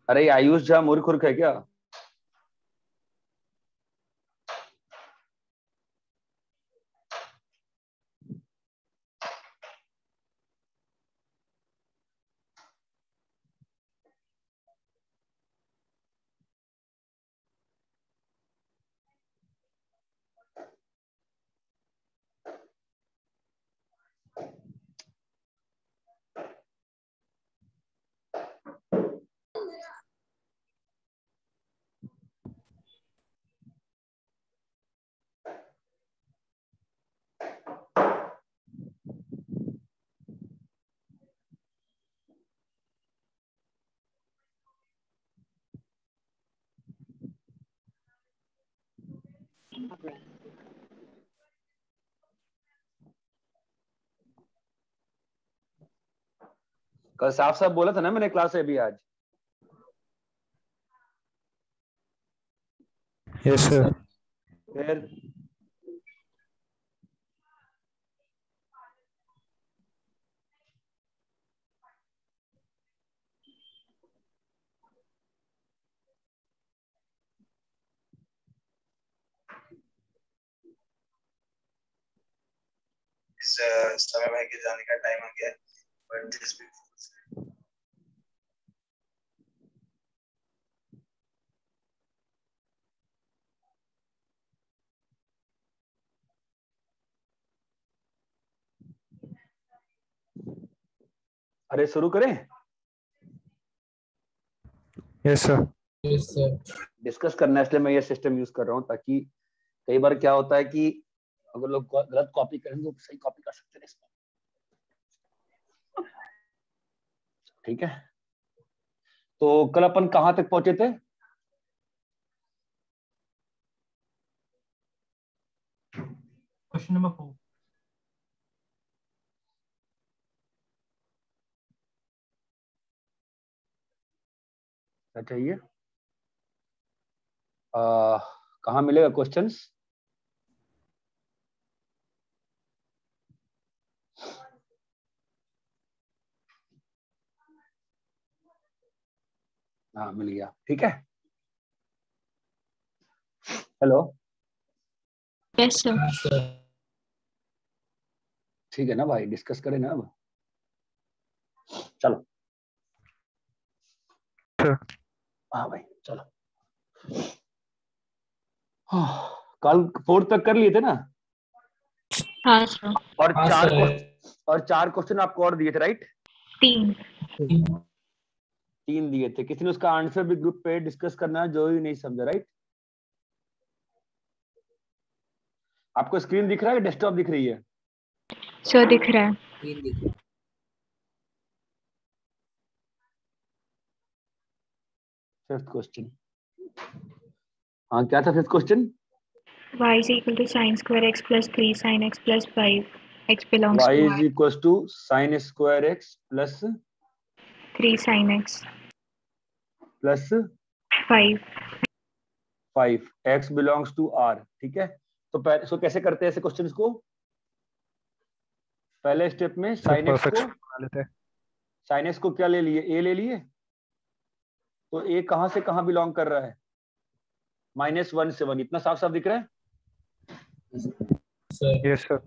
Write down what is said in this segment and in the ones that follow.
अरे आयुष झा मूर्ख है क्या? कल साफ साफ बोला था ना मैंने क्लास में भी आज। Yes sir. फिर समय भाई के जाने का टाइम आ गया, बट दिस अरे शुरू करें? Yes sir. डिस्कस करना है इसलिए मैं ये सिस्टम यूज कर रहा हूँ, ताकि कई बार क्या होता है कि अगर लोग गलत कॉपी करेंगे तो सही कॉपी कर सकते हैं इसमें। ठीक है, तो कल अपन कहां तक पहुंचे थे? Question number 4। क्या चाहिए? कहाँ मिलेगा क्वेश्चंस? हाँ मिल गया, ठीक है। Hello, yes sir. ठीक है ना भाई, डिस्कस करें ना अब। चलो हाँ भाई चलो। हाँ, कल 4 तक कर लिए थे ना? हाँ सर। और चार क्वेश्चन आपको और दिए थे, राइट? 3। 3 दिए थे। किसी ने उसका आंसर भी ग्रुप पे डिस्कस करना है, जो ही नहीं समझा, राइट? आपको स्क्रीन दिख रहा है, डेस्कटॉप दिख रही है? सर दिख रहा है। Fifth question. हाँ क्या था fifth question? y is equal to sin square x plus 3 sin x plus 5 x belongs y to is equals to sin square x plus 3 sin x plus 5 x belongs to r। ठीक है, तो पहले इसको कैसे करते हैं ऐसे questions को? पहले स्टेप में sin x को बना लेते हैं। sin x को क्या ले लिए? a ले लिए। तो a कहां से कहां बिलोंग कर रहा है? -1 से 1। इतना साफ साफ दिख रहा है? Yes sir.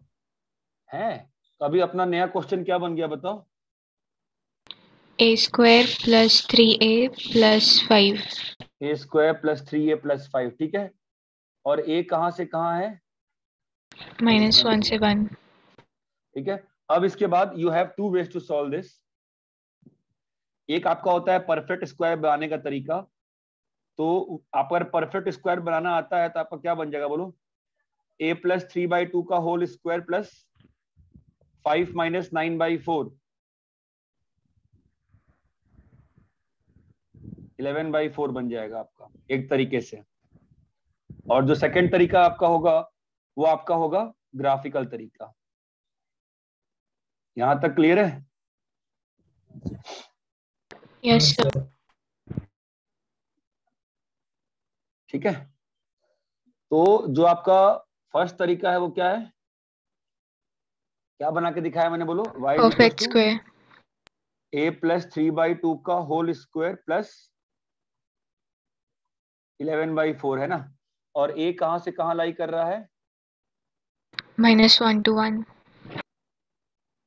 है? तो अभी अपना नया क्वेश्चन क्या बन गया बताओ? a square plus 3a plus 5 a square plus 3a plus 5। ठीक है, और a कहां से कहां है? -1 से 1। ठीक है, अब इसके बाद you have 2 ways to solve this. एक आपका होता है परफेक्ट स्क्वायर बनाने का तरीका। तो आप अगर परफेक्ट स्क्वायर बनाना आता है तो आपका क्या बन जाएगा बोलो? a प्लस 3/2 का होल स्क्वायर प्लस 5 माइनस 9/4 11/4 बन जाएगा आपका, एक तरीके से। और जो सेकंड तरीका आपका होगा वो आपका होगा ग्राफिकल तरीका। यहां तक क्लियर है? Yes sir. ठीक है, तो जो आपका फर्स्ट तरीका है वो क्या है? क्या बना के दिखाया मैंने, बोलो? y is equal perfect to square a plus 3/2 का होल स्क्वायर प्लस 11/4 है ना। और a कहां से कहां लाई कर रहा है? -1 to 1.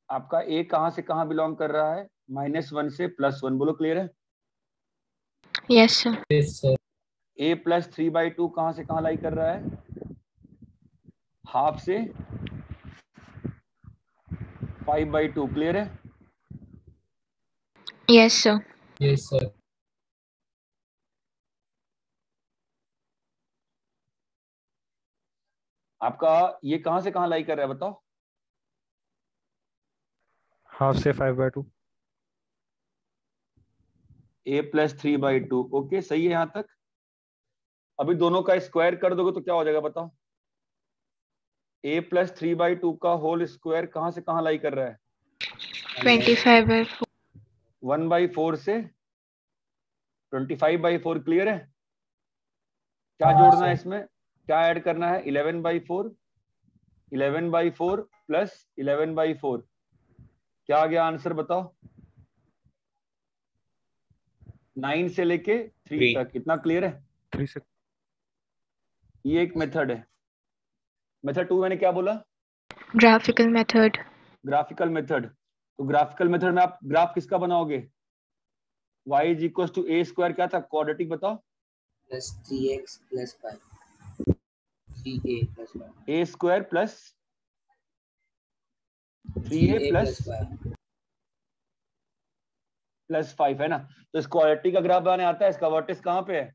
आपका a कहां से कहां बिलोंग कर रहा है? -1 से +1। बोलो क्लियर है? Yes, sir. a + 3/2 कहां से कहां लाई कर रहा है? हाफ से 5/2। क्लियर है? Yes, sir. आपका ये कहां से कहां लाई कर रहा है बताओ? हाफ से 5/2. a + 3/2। ओके, सही है यहां तक। अभी दोनों का स्क्वायर कर दोगे तो क्या हो जाएगा बताओ? a + 3/2 का होल स्क्वायर कहां से कहां लाई कर रहा है? 25/4. 1/4 से 25/4। क्लियर है? क्या जोड़ना है इसमें? क्या ऐड करना है? 11/4 + 11/4। क्या आ गया आंसर बताओ? 9 से लेके 3 तक। इतना क्लियर है? 3 से. ये एक मेथड है। मेथड 2 मैंने क्या बोला? Graphical method. Graphical method. तो ग्राफिकल मेथड में आप ग्राफ किसका बनाओगे? y = a²। क्या था क्वाड्रेटिक बताओ? +3x + 5. 3a + 1. a² + 3a 3a + + 5. +5 है ना। तो इस क्वाड्रेटिक का ग्राफ बनाने आता है। इसका वर्टेक्स कहां पे है?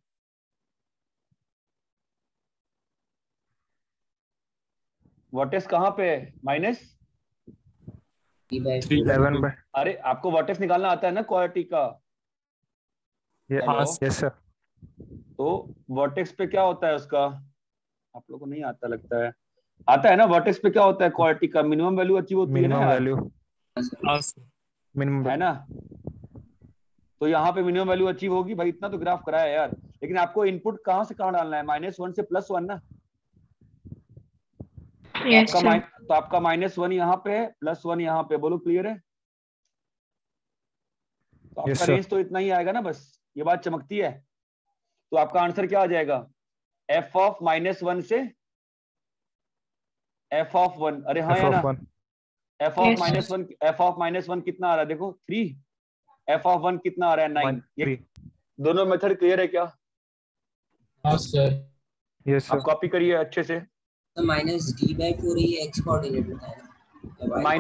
वर्टेक्स कहां पे है? माइनस 3/4. 11/. अरे आपको वर्टेक्स निकालना आता है ना क्वाड्रेटिक का? हेलो। Yes, sir. तो वर्टेक्स पे क्या होता है उसका? आप लोगों को नहीं आता लगता है। आता है ना? वर्टेक्स पे क्या होता है क्वाड्रेटिक का? मिनिमम वैल्यू अचीव होती है ना Minimum यार, value. Minimum है value. ना? तो यहाँ पे मिनिमम वैल्यू अचीव होगी भाई। इतना तो ग्राफ कराया है यार। लेकिन आपको इनपुट कहां से कहां डालना है? -1 से +1 ना। Yes, sir. तो आपका -1 यहाँ पे है, +1 यहाँ पे। बोलो क्लियर है? तो Yes, आपका sir. रेंज तो इतना ही आएगा ना, बस ये बात चमकती है। तो आपका आंसर क्या आ जाएगा? f ऑफ -1 से f ऑफ 1। अरे हाँ F या ना? of 1. f of Yes, -1, f of -1 कितना आ रहा है देखो? 3। f ऑफ 1 कितना आ रहा है? 9। ये 3. दोनों मेथड क्लियर है क्या? Yes, sir. आप कॉपी करिए अच्छे से। तो -d/4 ये x कोऑर्डिनेट होता है ना, या y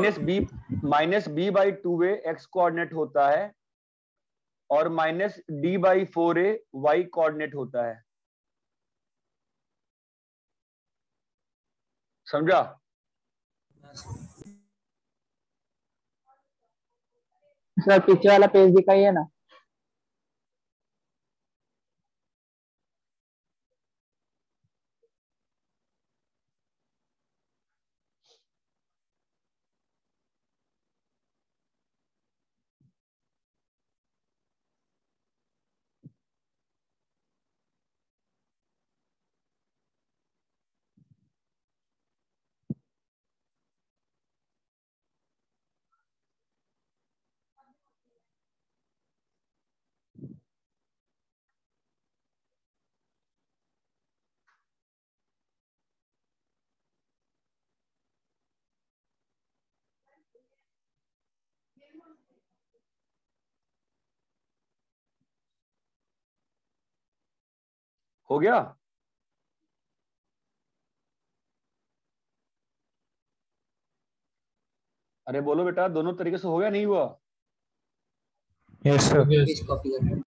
-b/2a x कोऑर्डिनेट होता है और -d/4a y कोऑर्डिनेट होता है। समझा? सर पीछे वाला पेज दिखाइए ना। हो गया? अरे बोलो बेटा, दोनों तरीके से हो गया नहीं हुआ? Yes, sir. पेज कॉपी करना है।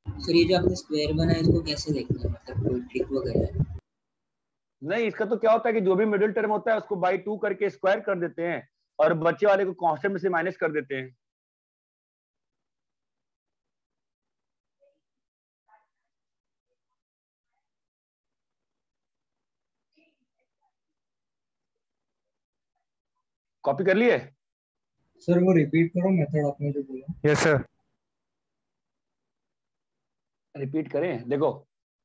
सर ये जो आपने स्क्वायर बनाया इसको कैसे देखना है, मतलब कोई ट्रिक वगैरह है? नहीं, इसका तो क्या होता है कि जो भी मिडिल टर्म होता है उसको बाई 2 करके स्क्वायर कर देते हैं और बच्चे वाले को कांस्टेंट में से माइनस कर देते हैं। कॉपी कर लिए? सर वो रिपीट करो मेथड आपने जो बोला। Yes, sir. रिपीट करें? देखो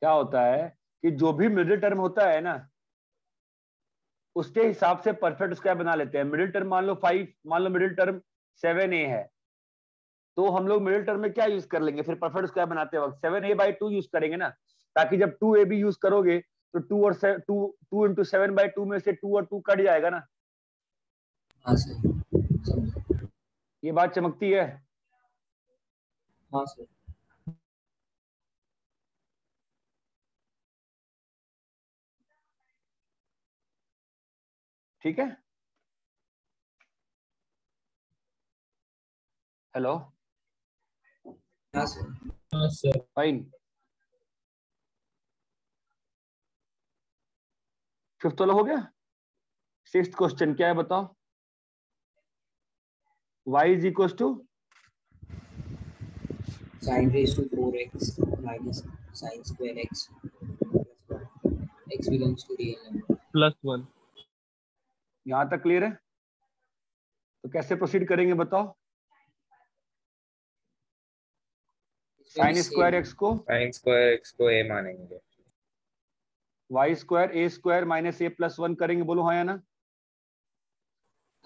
क्या होता है कि जो भी मिडिल टर्म होता है ना, उसके हिसाब से परफेक्ट स्क्वायर बना लेते हैं। मिडिल टर्म मान लो 5, मान लो मिडिल टर्म 7a है, तो हम लोग मिडिल टर्म में क्या यूज कर लेंगे फिर परफेक्ट स्क्वायर बनाते वक्त? 7a/2 यूज करेंगे ना, ताकि जब 2ab यूज करोगे तो 2 और 2 इंटू 7/2 में से 2 और 2 कट जाएगा ना। हाँ सर। ये बात चमकती है। हाँ सर। ठीक है, हेलो, हाँ सर। हाँ सर। फाइन। फिफ्थ वाला हो गया। सिक्स्थ क्वेश्चन क्या है बताओ? y is equal to sin raised to 4x minus sin square x plus 1. X belongs to real number. +1। यहां तक क्लियर है? तो कैसे प्रोसीड करेंगे बताओ? साइन स्क्वायर एक्स को sin square x को a मानेंगे, Y square a square minus A plus 1 करेंगे। बोलो हाँ या ना?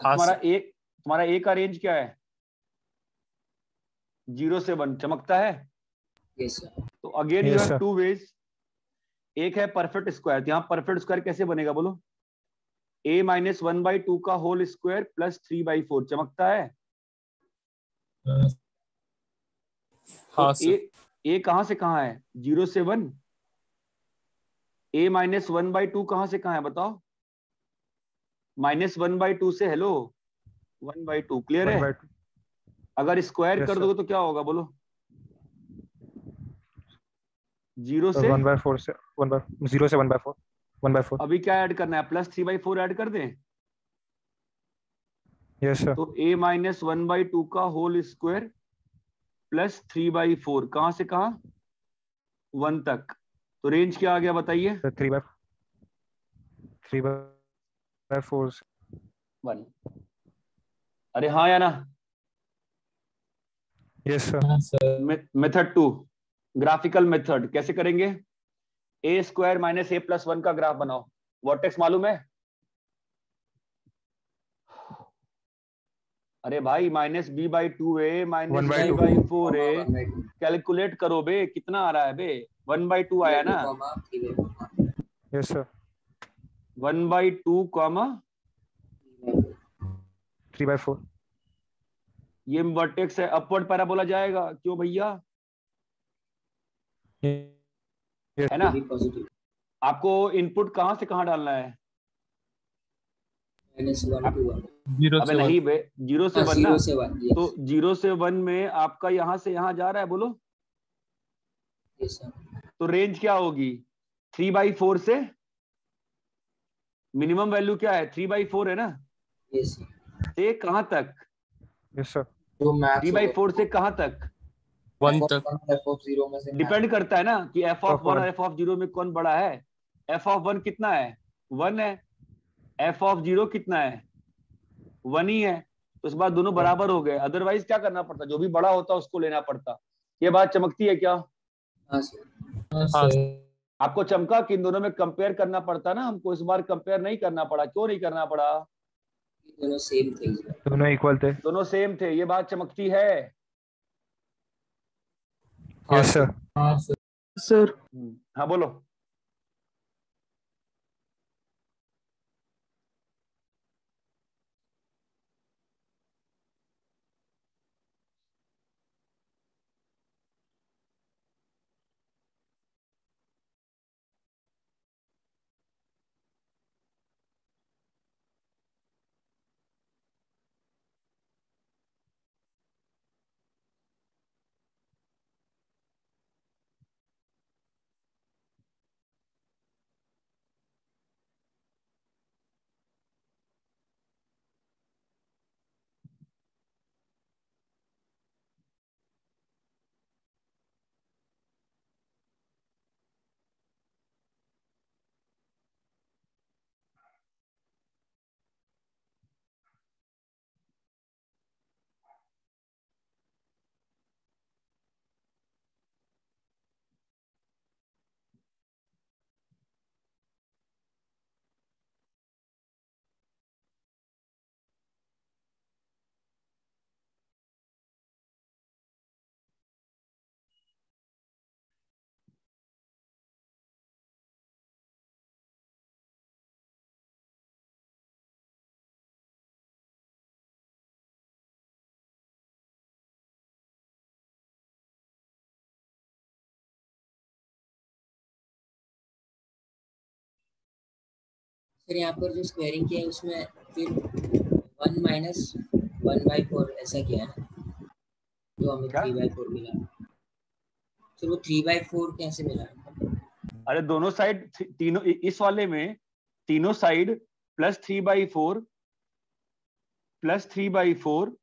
हाँ तुम्हारा ए का रेंज क्या है? 0 से 1 चमकता है। Yes sir. तो again you Yes, have sir. 2 ways. एक है परफेक्ट स्क्वायर, यहाँ परफेक्ट स्क्वायर कैसे बनेगा बोलो? a माइनस 1/2 का होल स्क्वायर प्लस 3/4 चमकता है। हाँ तो ए कहां से कहां है? 0 से 1। a माइनस 1/2 कहां से कहां है बताओ? -1/2 से हेलो 1/2 क्लियर है। 1/2 अगर स्क्वायर Yes, कर sir. दोगे तो क्या होगा बोलो? 0 से 1/4 से 0 से 1/4 1/4 अभी क्या ऐड करना है? प्लस 3/4 ऐड कर दें। Yes sir. तो a माइनस 1/2 का होल स्क्वायर प्लस 3/4 कहां से कहां? 1 तक। तो रेंज क्या आ गया बताइए? 3/4 से 1। अरे हाँ या ना? Yes sir. हाँ सर। मेथड 2, ग्राफिकल मेथड कैसे करेंगे? ए स्क्वायर माइनस ए प्लस 1 का ग्राफ बनाओ। वर्टेक्स मालूम है? अरे भाई -b/2a माइनस 1/2 3/4a कैलकुलेट करो बे, कितना आ रहा है बे? 1/2 आया ना? 3/4. Yes sir. 1/2 कॉमा 3/4 ये वर्टेक्स है, अपवर्ड पैराबोला जाएगा। क्यों भैया? है ना? पॉजिटिव आपको इनपुट कहां से कहां डालना है? -1 to 1. 0 अबे से 1। नहीं बे, 0 से 1 ना। 0 से 1. Yes. तो 0 से 1 में आपका यहां से यहां जा रहा है बोलो। Yes sir. तो रेंज क्या होगी? 3/4 से मिनिमम वैल्यू क्या है? 3/4 है ना? Yes sir. से कहां तक? Yes sir. जो मैथ्स 3/4 से कहां तक? 1 तक। f(0) में से डिपेंड करता है ना कि f(1) F(1) और f(0) में कौन बड़ा है। f(1) कितना है? 1 है। f(0) कितना है? 1 ही है। तो इस बार दोनों बराबर हो गए। अदरवाइज क्या करना पड़ता? जो भी बड़ा होता उसको लेना पड़ता। ये बात चमकती है क्या? हाँ sir. हाँ सर। आपको चमका कि इन दोनों में कंपेयर करना पड़ता ना हमको। इस बार कंपेयर नहीं करना पड़ा। क्यों नहीं करना पड़ा? दोनों सेम थे. दोनों इक्वल थे। दोनों सेम थे। ये बात चमकती है। Yes sir. हाँ सर। सर हाँ बोलो। सर यहाँ पर जो स्क्वायरिंग किया है उसमें फिर 1 माइनस 1/4 ऐसा किया है ना, तो हमें क्या? 3/4 मिला। सर वो 3/4 कैसे मिला? अरे दोनों साइड तीनों, इस वाले में तीनों साइड +3/4 +3/4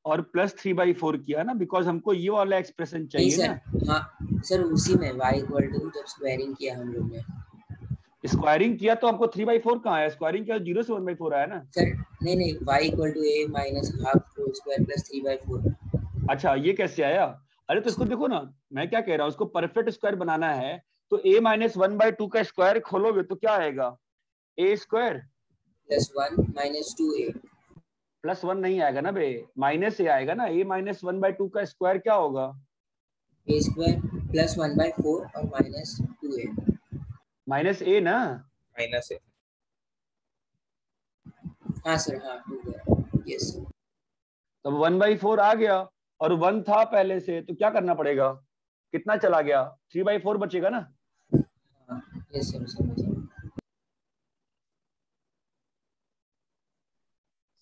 और +3/4 किया ना, बिकॉज हमको ये वाला एक्सप्रेशन नहीं चाहिए सर, ना। हाँ सर उसी में y जब स्क्वायरिंग किया हम लोग ने। स्क्वायरिंग किया तो हमको 3/4 कहाँ आया? स्क्वायरिंग किया 0 से 1/4 आया ना। सर नहीं y = a minus half whole square plus 3/4। अच्छा, ये कैसे आया? अरे तो इसको देखो ना, मैं क्या कह रहा हूँ, इसको परफेक्ट स्क्वायर बनाना है तो a - 1/2 का स्क्वायर खोलोगे तो क्या आएगा? a square plus 1 minus 2a। +1 नहीं आएगा ना बे, माइनस a आएगा ना। a - 1/2 का स्क्वायर क्या होगा? a स्क्वायर प्लस 1/4 और माइनस 2a। माइनस a ना। माइनस है। हाँ सर, हाँ 2a, यस। तब 1/4 आ गया और 1 था पहले से, तो क्या करना पड़ेगा? कितना चला गया? 3/4 बचेगा ना। हाँ यस सर, समझ।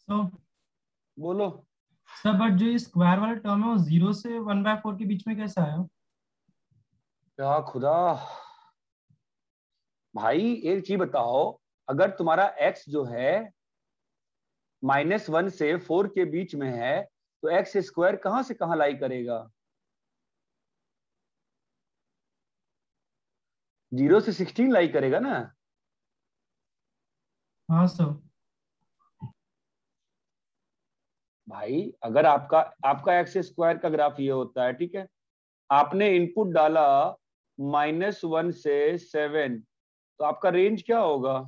सो बोलो। सर बट जो ये स्क्वायर वाला टर्म है वो 0 से 1/4 के बीच में कैसे आया? क्या खुदा भाई, एक चीज बताओ, अगर तुम्हारा x जो है -1 से 4 के बीच में है तो एक्स स्क्वायर कहां से कहां लाई करेगा? 0 से 16 लाई करेगा ना। हाँ सर। भाई अगर आपका एक्स स्क्वायर का ग्राफ ये होता है, ठीक है, आपने इनपुट डाला -1 से 7, तो आपका रेंज क्या होगा?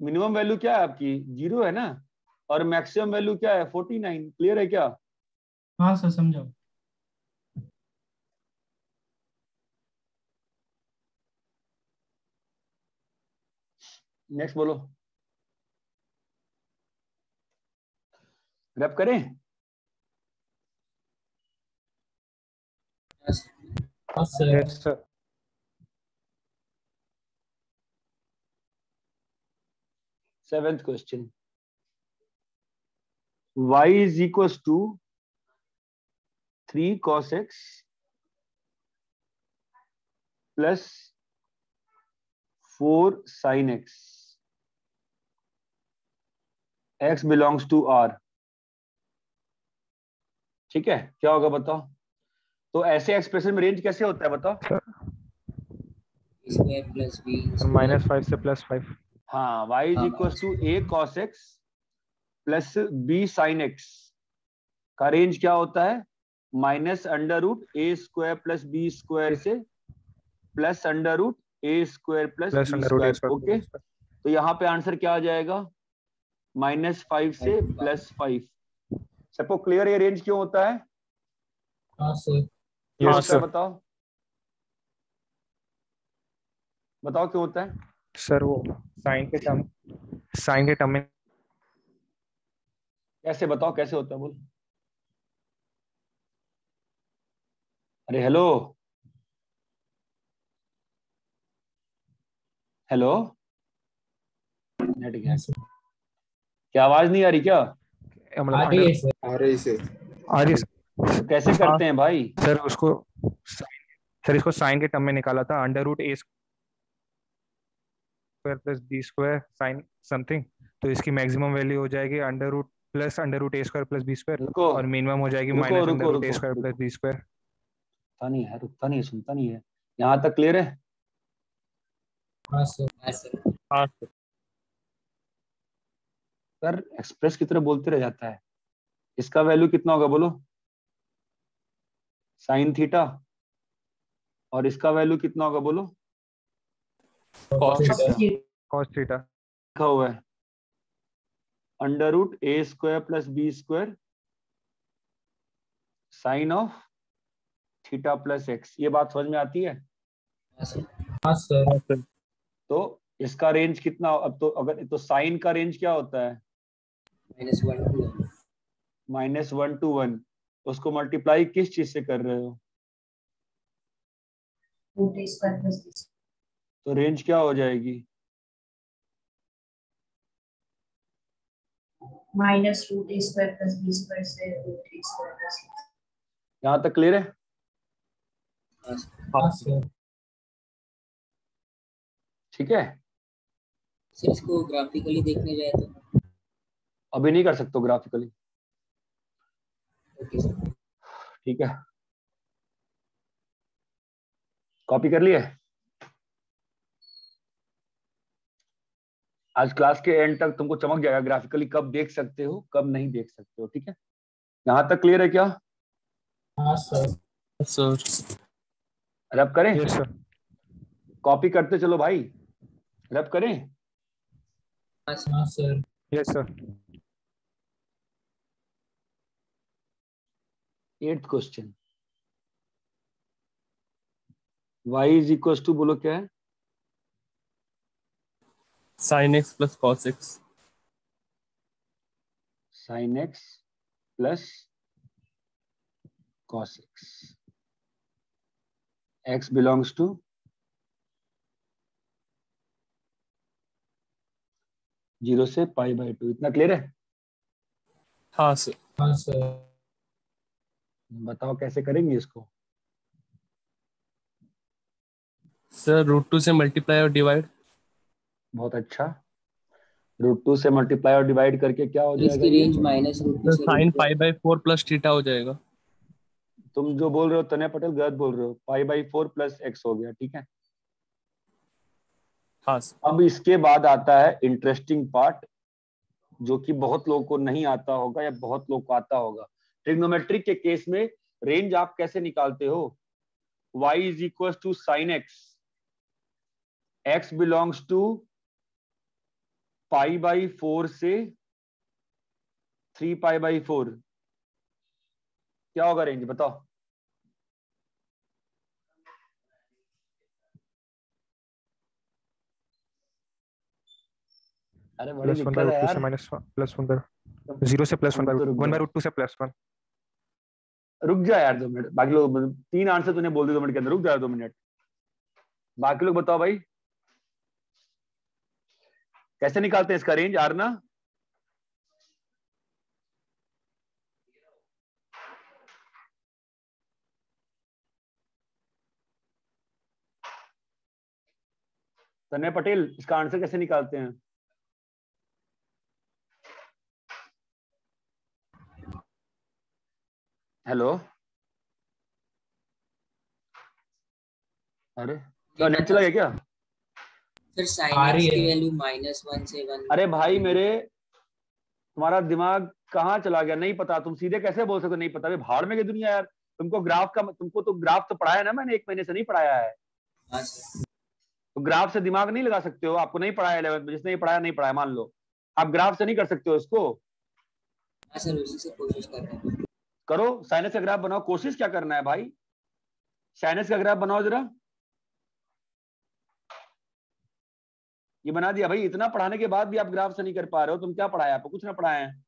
मिनिमम वैल्यू क्या है आपकी? 0 है ना, और मैक्सिमम वैल्यू क्या है? 49। क्लियर है क्या? हाँ सर, समझा। नेक्स्ट बोलो। रैप करें? हाँ sir. Yes sir. Seventh question, y = 3 cos x plus 4 sin x, x belongs to R। ठीक है, क्या होगा बताओ? तो ऐसे एक्सप्रेशन में रेंज कैसे होता है बताओ? स्क्वायर प्लस b -5 से +5। हाँ, y = a cos x plus b sin x का रेंज क्या होता है? -√a² प्लस b² से +√a² प्लस b²। ओके, तो यहाँ पे आंसर क्या आ जाएगा? -5 से +5। सबको क्लियर ये रेंज क्यों होता है? हाँ सर। क्यों यस होता है सर। बताओ? बताओ क्यों होता है? सर वो साइन के टर्म में कैसे बताओ, कैसे होता है बोल? अरे हेलो हेलो, नेट गया क्या? आवाज नहीं आ रही क्या? आ रही है सर। आ रही से। आ रही तो कैसे करते हैं भाई? सर उसको सर इसको साइन के टर्म में निकाला था, √a² plus b² sign something, तो इसकी मैक्सिमम वैल्यू हो जाएगी √+ √a² प्लस b² रुको और मिनिमम हो जाएगी रुको -√a² रुको रुको प्लस रुको, b²। रुकता नहीं है, रुकता नहीं है, सुनता नहीं है। यहाँ तक क्लियर है? हाँ सर। हाँ सर। हाँ सर। सर एक्सप्रेस की तरह बोलते रह जाता है। इसका वैल्यू कितना होगा बोलो? sin theta. और इसका वैल्यू कितना होगा बोलो? cos theta. cos theta. लिखा हुआ है √a² plus b² sine of theta plus x। ये बात समझ में आती है? हाँ सर। तो इसका रेंज कितना? अब तो अगर तो साइन का रेंज क्या होता है? -1 to 1। -1 to 1। उसको मल्टीप्लाई किस चीज से कर रहे हो? रूट ए स्क्वायर प्लस बी तो रेंज क्या हो जाएगी? माइनस रूट ए स्क्वायर प्लस बी स्क्वायर से रूट ए स्क्वायर प्लस यहाँ तक क्लियर है? हाँ सर। ठीक है, सर इसको ग्राफिकली देखने जाए तो अभी नहीं कर सकते हो ग्राफिकली। Okay sir. ठीक है, कॉपी कर लिए? आज क्लास के एंड तक तुमको चमक जाएगा ग्राफिकली कब देख सकते हो कब नहीं देख सकते हो। ठीक है, यहाँ तक क्लियर है क्या? हाँ सर। सर रब करें? Yes sir. कॉपी करते चलो भाई, रब करें? हाँ sir. Yes sir. 8th question, y is equal to, बोलो क्या है? sin x plus cos x। sin x प्लस cos x, x belongs to 0 से π/2। इतना क्लियर है? हाँ सर। हाँ सर। बताओ कैसे करेंगे इसको? सर √2 से मल्टीप्लाई और डिवाइड। बहुत अच्छा, √2 से मल्टीप्लाई और डिवाइड करके क्या हो जाएगा? इसकी रेंज माइनस √2 से sin π/4 प्लस थीटा हो जाएगा। तुम जो बोल रहे हो तनय पटेल गलत बोल रहे हो, π/4 प्लस x हो गया। ठीक है, हाँ सर। अब इसके बाद आता है इंटरेस्टिंग पार्ट, जो कि बहुत लोगों को नहीं आता होगा या बहुत लोगों को आता होगा। ट्रिग्नोमेट्रिक के केस में रेंज आप कैसे निकालते हो? y is equal to sine x belongs to π/4 से 3π/4, क्या होगा रेंज बताओ? अरे बड़ी +1 दिक्कत बाय है √2 से यार। -1 0 से +1 तो रुक जाओ, √2 से +1। रुक जा यार 2 मिनट, बाकी लोग 3 आंसर तूने बोल दिया 2 मिनट के अंदर, रुक जा 2 मिनट। बाकी लोग बताओ भाई कैसे निकालते हैं इसका रेंज? आरना तन्मय पटेल, इसका आंसर कैसे निकालते हैं? हेलो, अरे क्या नेट चला गया क्या? फिर sin आ x रही की है। वैल्यू -1 से 1। अरे भाई मेरे, तुम्हारा दिमाग कहाँ चला गया? नहीं पता? तुम सीधे कैसे बोल सकते हो नहीं पता? भाई भाड़ में की दुनिया यार। तुमको ग्राफ का, तुमको तो ग्राफ तो पढ़ाया ना मैंने, 1 महीने से नहीं पढ़ाया है। हाँ सर। तो ग्राफ से दिमाग नहीं लगा सकते हो? आपको नहीं पढ़ाया 11th में, जिसने पढ़ाया नहीं पढ़ाया मान लो, आप ग्राफ से नहीं कर सकते हो इसको? हाँ सर, उसी से कोशिश कर रहे हैं। करो, साइनस का ग्राफ बनाओ। कोशिश क्या करना है भाई, साइनस का ग्राफ बनाओ जरा। ये बना दिया भाई। इतना पढ़ाने के बाद भी आप ग्राफ से नहीं कर पा रहे हो, तुम क्या पढ़ाया? आपको कुछ ना पढ़ाया है।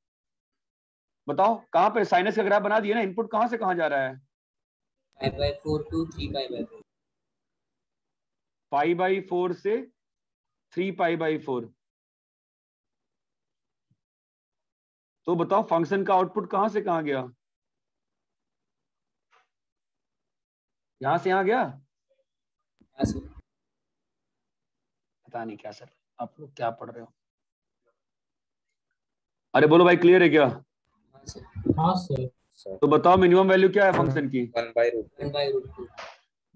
बताओ कहाँ पे साइनस का ग्राफ बना दिया ना, इनपुट कहाँ से कहाँ जा रहा है? π/4 to 3π/4। π/4 से 3π/4। तो बताओ फंक्शन का आउटपुट कहां से कहां गया? यहां से यहां गया? हाँ सर। पता नहीं क्या सर, आप लोग क्या पढ़ रहे हो? अरे बोलो भाई, क्लियर है क्या? हाँ सर। हाँ सर। तो बताओ मिनिमम वैल्यू क्या है फंक्शन की? 1/√2।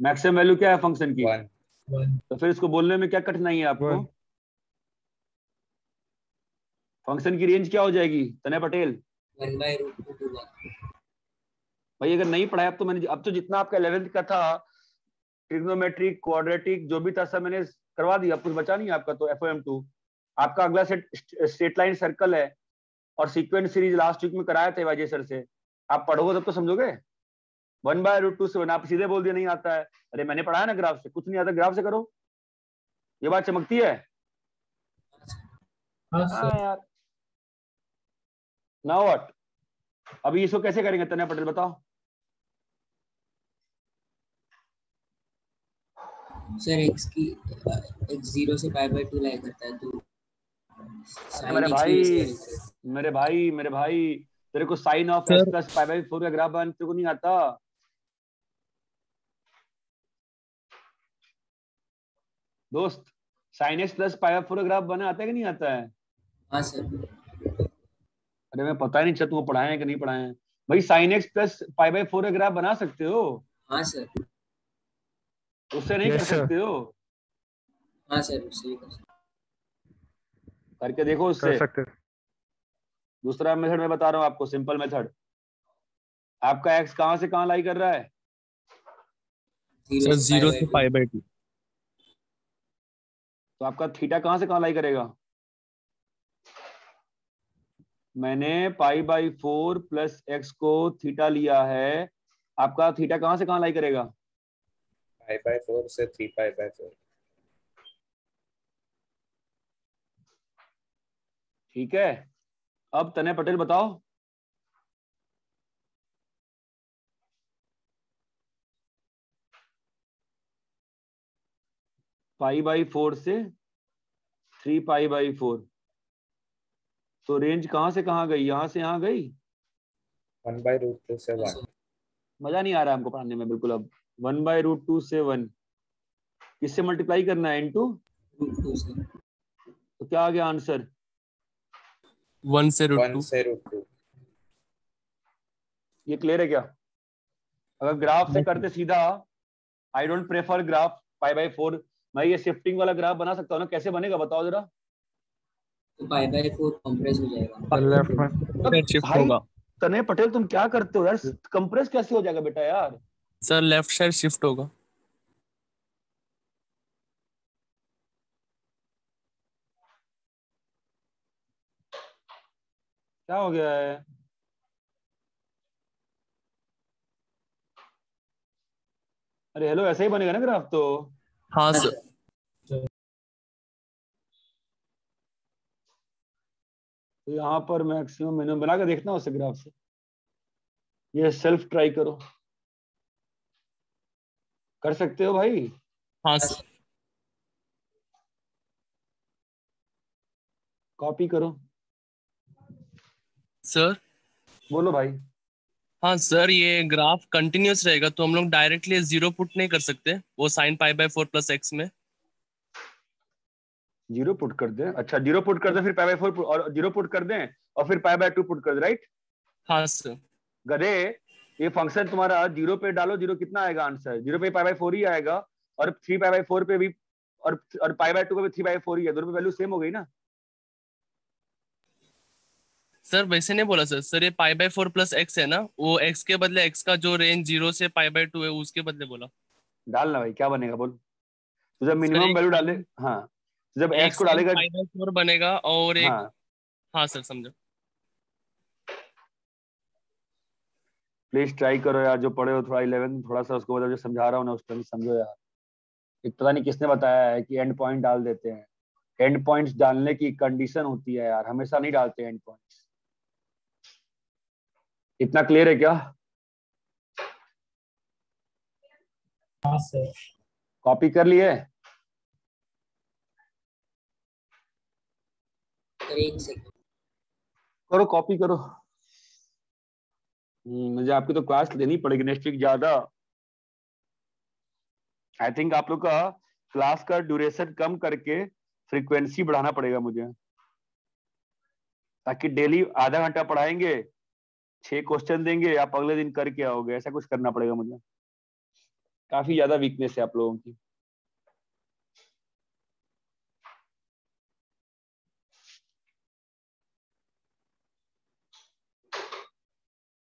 मैक्सिमम वैल्यू क्या है फंक्शन की? 1। 1। तो फिर इसको बोलने में क्या कठिनाई है आपको? 1। फंक्शन की रेंज क्या हो जाएगी तनय पटेल? 1/√2 to 1। भाई अगर नहीं पढ़ाया अब तो मैंने, अब तो जितना आपका 11th का था ट्रिग्नोमेट्रिक क्वाड्रेटिक जो भी था सब मैंने करवा दिया, कुछ बचा नहीं आपका। तो FOM2 आपका अगला सेट स्ट्रेट लाइन सर्कल है और सीक्वेंस सीरीज लास्ट वीक में कराया था वाजे सर से। आप पढ़ोगे तब तो समझोगे। 1/√2 से 1 आप सीधे बोल दिया नहीं आता है। अरे मैंने पढ़ाया ना ग्राफ से, कुछ नहीं आता ग्राफ से करो। ये बात चमकती है? हाँ सर। यार नाउ व्हाट? अभी इसको कैसे करेंगे तन्मय पटेल बताओ? सर एक्स की एक्स 0 से पाई बाय 2 लाई करता है तो अरे साइन एक्स भी वैसे ही मेरे भाई तेरे को sine of X sir plus pi by 4 का ग्राफ बनाने तेरे को नहीं आता? दोस्त, sine x plus pi by 4 का ग्राफ बनाना आता है कि नहीं आता है? हाँ सर। अरे मैं पता ही नहीं चला तुमको पढ़ाए हैं कि नहीं पढ़ाए हैं। भाई sine x plus pi by 4 का ग्राफ बना सकते हो? हाँ सर। उससे नहीं कर यस सर, सकते हो? हाँ सर उससे ही कर सकते। करके देखो कर उससे। सकते हैं। दूसरा मेथड मैं बता रहा हूँ आपको, सिंपल मेथड। आपका एक्स कहाँ से कहाँ लाई कर रहा है? सर 0 से पाई बाय 2। तो आपका थीटा कहाँ से कहाँ लाई करेगा? मैंने पाई बाई 4 प्लस एक्स को थीटा लिया है, आपका थीटा कहाँ से कहाँ लाई करेगा? पाई बाय 4 से 3 पाई बाय 4। ठीक है, अब तने पटेल बताओ। पाई बाई 4 से 3 पाई बाई 4, तो रेंज कहाँ से कहाँ गई? यहां से यहां गई। 1/√2 से 1। मजा नहीं आ रहा हमको पढ़ाने में बिल्कुल। अब 1/√2 से 1 किससे मल्टीप्लाई करना है? इनटू √2 से। तो क्या आ गया आंसर? 1 से 1 √2। से √2। ये क्लियर है क्या? अगर ग्राफ से करते सीधा, I don't prefer graph pi by 4, मैं ये शिफ्टिंग वाला ग्राफ बना सकता हूँ ना? कैसे बनेगा बताओ जरा। तो पाई बाय 4 कंप्रेस हो जाएगा। लेफ्ट में सर शिफ्ट भाई होगा। तने पटेल तुम क्या करते हो यार? कंप्रेस कैसे हो जाएगा बेटा यार? सर लेफ्ट साइड शिफ्ट होगा। क्या हो गया है? अरे हेलो, ऐसे ही बनेगा ना ग्राफ तो? हाँ सर। तो यहाँ पर मैक्सिमम मिनिमम बना के देखना उसे ग्राफ से। ये सेल्फ ट्राई करो, कर सकते हो भाई? हाँ सर। कॉपी करो। सर बोलो भाई। हाँ सर, ये ग्राफ कंटिन्यूअस रहेगा तो हम लोग डायरेक्टली 0 पुट नहीं कर सकते वो sine pi by 4 plus x में। 0 पुट कर दें? अच्छा 0 पुट कर दें, फिर पाई बाय 4 और 0 पुट कर दें, और फिर पाई बाय 2 पुट कर दें, राइट? हाँ सर। गधे, ये फंक्शन तुम्हारा 0 पे डालो, 0 कितना आएगा आंसर? 0 पे पाई बाय 4 ही आएगा, और 3 पाई बाय 4 पे भी, और पाई बाय 2 पे भी 3 बाय 4 ही है। दोनों पे वैल्यू सेम हो गई ना? सर वैसे नहीं बोला सर। सर ये पाई बाय 4 प्लस एक्स है ना, वो एक्स के बदले एक्स का जो रेंज 0 से पाई बाय 2 है उसके बदले बोला। डालना भाई, क्या बनेगा बोल। तो जब सर मिनिमम वैल्यू डाले, हाँ, तो जब एक एक्स को साइन डालेगा, पाई बाय 4 बनेगा और एक। हाँ हाँ सर समझो। प्लीज ट्राई करो यार, जो पढ़े हो थोड़ा 11 थोड़ा सा उसको मतलब जो समझा रहा हूँ ना उस टाइम समझो यार। एक पता नहीं किसने बताया है कि एंड पॉइंट डाल देते हैं। एंड पॉइंट्स डालने की कंडीशन होती है यार, हमेशा नहीं डालते एंड पॉइंट्स। इतना क्लियर है क्या? हाँ सर। कॉपी कर लिए? सर एक सेकंड। करो, कॉपी करो। मुझे आपकी तो क्लास लेनी पड़ेगी नेक्स्ट वीक ज्यादा। आई थिंक आप लोग का क्लास का ड्यूरेशन कम करके फ्रीक्वेंसी बढ़ाना पड़ेगा मुझे, ताकि डेली आधा घंटा पढ़ाएंगे, 6 क्वेश्चन देंगे, आप अगले दिन करके आओगे, ऐसा कुछ करना पड़ेगा मुझे। काफी ज्यादा वीकनेस है आप लोगों की।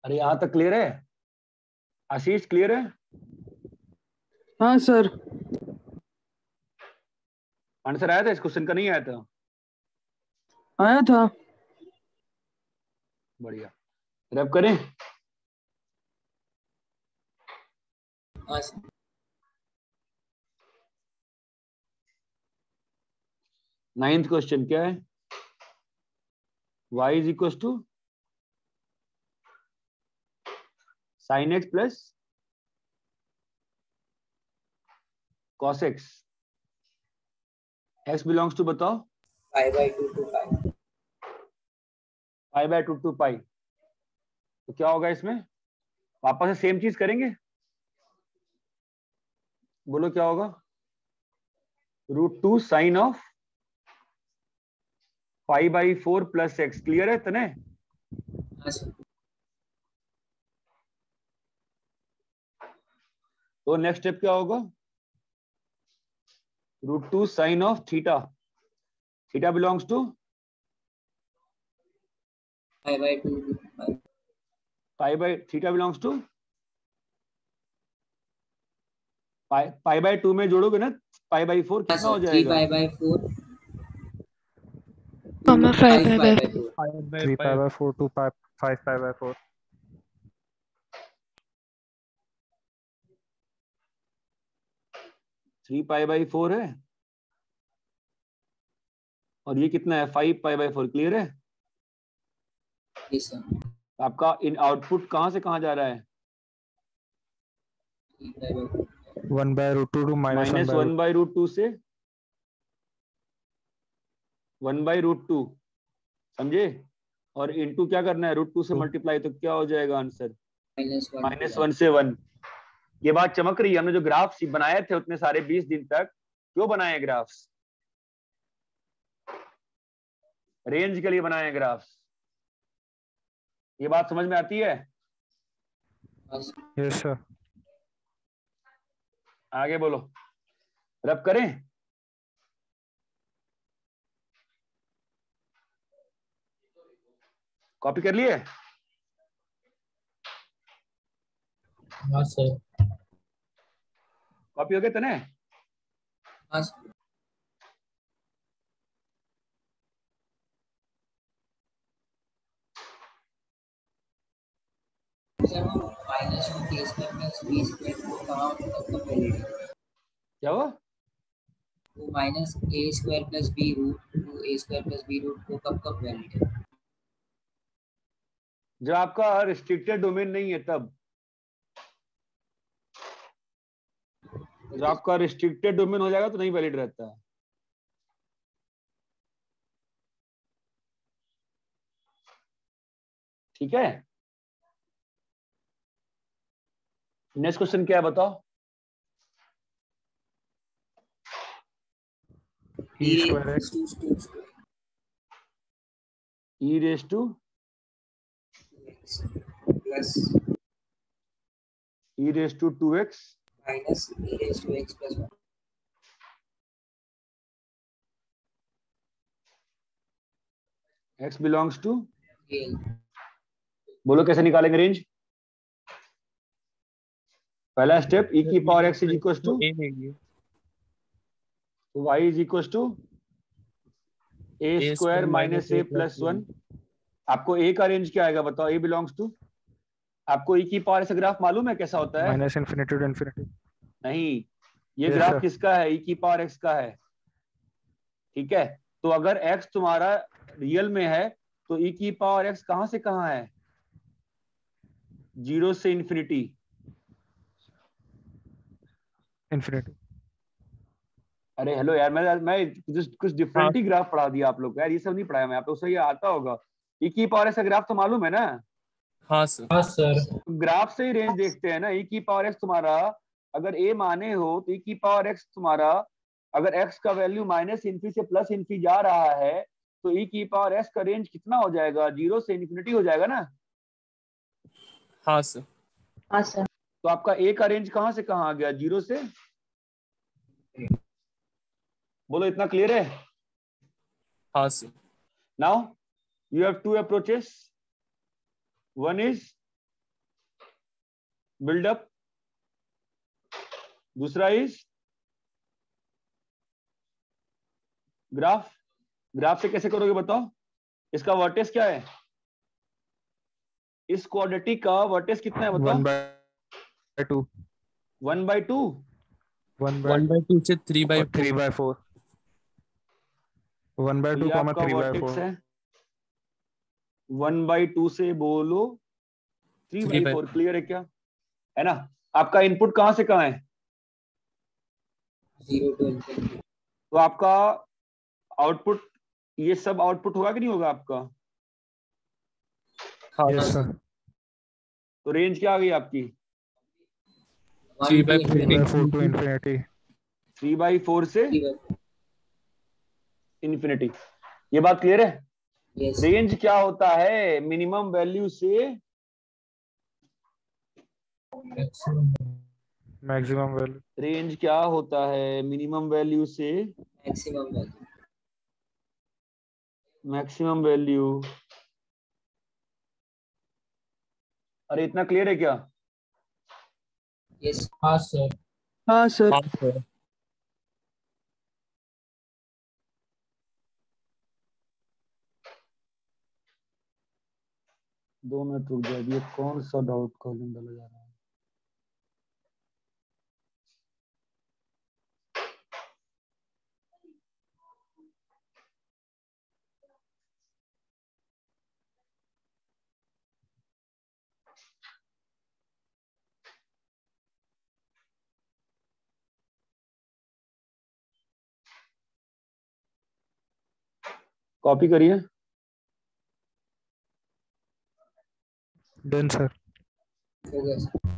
अरे यहाँ तक क्लियर है? आशीष क्लियर है? हाँ सर। आंसर आया था इस क्वेश्चन का? नहीं आया था? आया था। बढ़िया। रैप करें? हाँ सर। 9th क्वेश्चन क्या है? y is equal to sine x plus cos x, x belongs to बताओ pi by 2 to pi, pi by 2 to pi. तो क्या होगा इसमें, वापस से सेम चीज करेंगे, बोलो क्या होगा, √2 sine of pi by 4 plus X. Clear है तने? हाँ सर। तो नेक्स्ट स्टेप क्या होगा, √2 sine of theta, theta belongs to pi by 2 to pi, pi by, theta belongs to pi by 2 में जोड़ोगे ना पाई बाई 4, कितना हो 3 जाएगा, पाई by 4 comma 5 5 by pi by 2, 3 pi by 4 to 5 pi by 4। 3 pi by 4 है और ये कितना है 5 पाई बाई 4। क्लियर है? Yes sir. आपका इन आउटपुट कहां से कहां जा रहा है, 3 पाई by 4, 1 by √2 to minus -1 one by √2 से 1 बाई √2, समझे? और इनटू क्या करना है, √2 से मल्टीप्लाई, तो क्या हो जाएगा आंसर, -1 से 1। ये बात चमक रही है। हमने जो ग्राफ्स बनाए थे उतने सारे 20 दिन तक, क्यों बनाए ग्राफ्स, रेंज के लिए बनाए ग्राफ्स। ये बात समझ में आती है? Yes sir. आगे बोलो, रब करें? कॉपी कर लिए? हाँ सर। कॉपी हो गए तने? हाँ sir. -1 k square plus b square को कहाँ कब वैलिड है? क्या हुआ? वो -a square plus b root a square plus b root को कब वैलिड है? जब आपका रिस्ट्रिक्टेड डोमेन नहीं है तब। जब आपका रिस्ट्रिक्टेड डोमेन हो जाएगा तो नहीं वैलिड रहता है। ठीक है, नेक्स्ट क्वेश्चन क्या है बताओ। e square x e raise to plus e raise to 2x minus e raise to x plus 1 x belongs to, a। बोलो कैसे निकालेंगे रेंज। पहला स्टेप e की power x is equal to y is equal to a square minus a plus 1। आपको a का range क्या आएगा बताओ, a बिलोंग्स टू, आपको e की पावर से ग्राफ मालूम है कैसा होता है? -∞ to ∞। नहीं, ये Yes, ग्राफ sir. किसका है, e की पावर x का है। ठीक है, तो अगर x तुम्हारा रियल में है तो e की पावर x कहां से कहां है, 0 से इन्फिनिटी। ∞। अरे हेलो यार, मैं कुछ डिफरेंट ही ग्राफ पढ़ा दिया आप लोग को यार, ये सब नहीं पढ़ाया मैं, आप लोग सही आता होगा। e की पावर x का ग्राफ तो मालूम है ना? हाँ सर। हाँ सर। ग्राफ से ही रेंज देखते हैं ना। e की पावर x तुम्हारा अगर a माने हो तो e की पावर x तुम्हारा अगर x का वैल्यू -∞ से +∞ जा रहा है तो e की पावर x का रेंज कितना हो जाएगा, 0 से इन्फिनिटी हो जाएगा ना। हाँ सर। हाँ सर। तो आपका a का रेंज कहां से कहां आ गया, 0 से, बोलो इतना क्लियर है? हाँ sir. Now you have two approaches, one is build up, दूसरा इज ग्राफ। ग्राफ से कैसे करोगे बताओ, इसका वर्टेक्स क्या है, इस क्वाड्रेटिक का वर्टेक्स कितना है बताओ? 1/2 1/2 1/2 से 3/4 3/4 1/2 ये आपका 3/4 वर्टेक्स है। 1/2 से बोलो 3/4। क्लियर है क्या, है ना? आपका इनपुट कहां से कहां है, 0 to infinity. तो आपका आउटपुट, ये सब आउटपुट होगा कि नहीं होगा आपका? हाँ यस सर। सर। तो रेंज क्या आ गई आपकी? 3 by 3 by 4 to infinity। 3/4 से 3/4। इन्फिनिटी। ये बात क्लियर है? Yes. रेंज क्या होता है? मिनिमम वैल्यू से मैक्सिमम वैल्यू। रेंज क्या होता है? मिनिमम वैल्यू से Maximum value. Maximum value. अरे इतना क्लियर है क्या? Yes. हाँ सर। हाँ सर। हाँ सर। 2 मिनट रुक जाए, ये कौन सा डाउट कॉलम डाला जा रहा है? कॉपी करिए। Done sir. हो गया सर।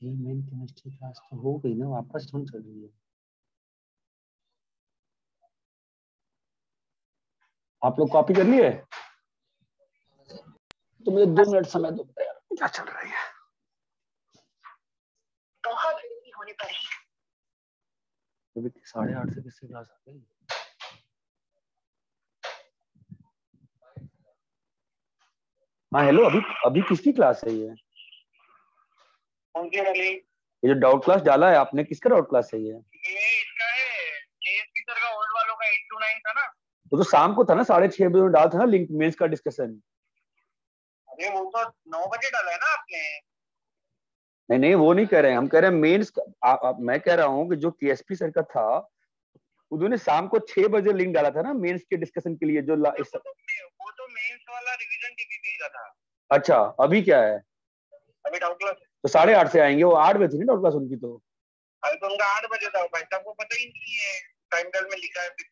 ये मेन केमिस्ट्री क्लास तो हो गई ना, वापस हम चल रही है। आप लोग कॉपी कर लिए? तो मुझे 2 मिनट समय दो यार, क्या चल रहा है? बहुत जरूरी होने पर ही 8:30 से किससे क्लास आ गई? हाँ हेलो, अभी अभी किसकी क्लास है ये? ये जो डाउट क्लास डाला है आपने, किसका डाउट क्लास है ये? इसका है जेएसपी सर का, ओल्ड वालों का 8 to 9 था ना। तो शाम को था ना, 6:30 बजे डाला था ना लिंक, मेंस का डिस्कशन। अरे वो तो 9 बजे डाला है ना आपने। नहीं नहीं, वो नहीं कह रहे हैं, हम कह रहे हैं मेंस। मैं कह रहा हूँ कि जो केएसपी सर का था, उन्होंने शाम को 6 बजे लिंक डाला था ना मेंस के डिस्कशन के लिए, जो वो तो मेंस वाला रिवीजन टीपीपी का था। अच्छा, अभी क्या है? अभी डाउट क्लास तो 8:30 से आएंगे, वो 8 बजे थी ना डाउट क्लास उनकी। तो अभी तो उनका 8 बजे था, भाई साहब को पता ही नहीं है, टाइम टेल में लिखा है फिर।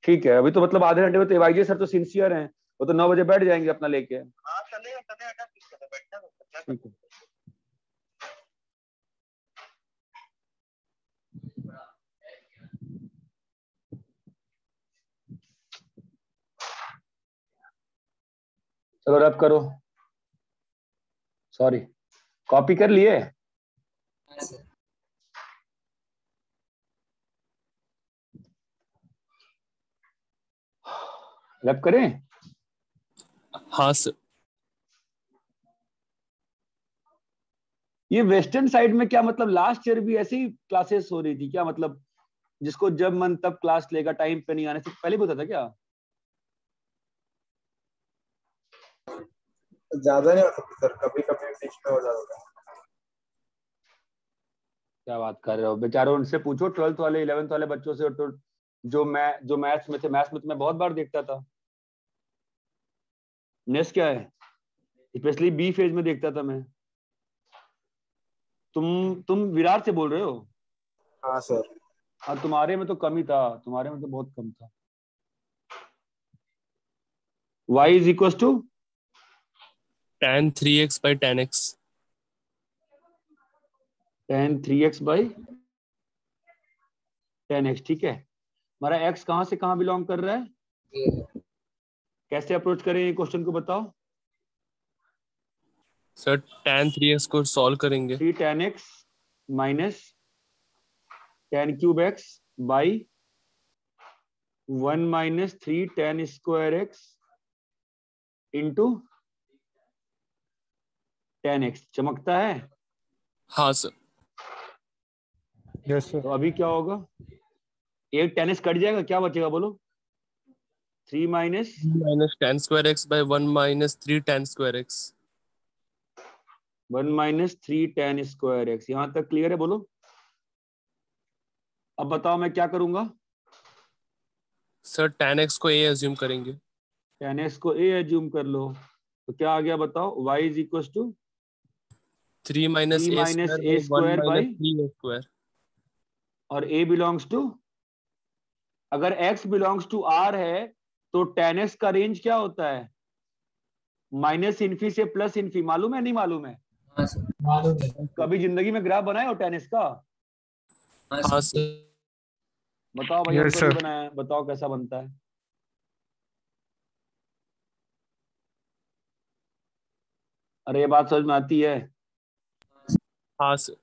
ठीक है, अभी तो मतलब आधे घंटे में तो एवाईजे सर तो सिंसियर हैं, वो तो 9 बजे बैठ जाएंगे अपना लेके। हाँ चलेगा चलेगा, बैठना ठीक है। चलो रब करो। सॉरी, कॉपी कर लिए? हाँ सर। रब करें? हाँ सर। ये वेस्टर्न साइड में क्या मतलब, लास्ट ईयर भी ऐसी ही क्लासेस हो रही थी क्या? मतलब जिसको जब मन तब क्लास लेगा, टाइम पे नहीं आने से पहले भी होता था क्या? ज्यादा नहीं होता सर, कभी कभी बीच में हो जाता है। क्या बात कर रहे हो बेचारों, उनसे पूछो 12th वाले 11th वाले बच्चों से। तो जो मैथ्स में थे, मैथ्स में तो मैं बहुत बार देखता था। नेक्स्ट क्या है? स्पेशली बी फेज में देखता था मैं। तुम विराट से बोल रहे हो? हाँ सर। हाँ, तुम्हारे में तो कम ही था, तुम्हारे में तो बहुत कम था। y is equal to tan 3x by tan x। tan 3x by tan x। ठीक है, हमारा x कहां से कहां बिलोंग कर रहा है? ये कैसे अप्रोच करें ये क्वेश्चन को, बताओ। सर tan 3x को सॉल्व करेंगे। 3 tan x minus tan cube x by 1 minus 3 tan square x into tan x। चमकता है? हाँ सर। Yes sir. तो अभी क्या होगा? एक tan x कट जाएगा, क्या बचेगा बोलो? 3 minus tan square x by 1 minus 3 tan square x। 1 minus 3 tan square x। यहां तक क्लियर है? बोलो। अब बताओ मैं क्या करूंगा? सर tan x को a एज्यूम करेंगे। tan x को a एज्यूम कर लो, तो क्या आ गया बताओ? y is equal to 3 minus three a minus square a square minus by, 3a square. और a बिलोंग्स टू, अगर x बिलोंग्स टू r है तो tan x का रेंज क्या होता है? माइनस इन्फी से प्लस इन्फी, मालूम है नहीं मालूम है? हाँ सर। मालूम है। कभी जिंदगी में ग्राफ बनाए हो tan x का? हाँ हाँ सर। सर। बताओ भाई, Yes, हमको नहीं sir. बनाया है, बताओ कैसा बनता है? अरे ये बात समझ में आती है? हाँ सर।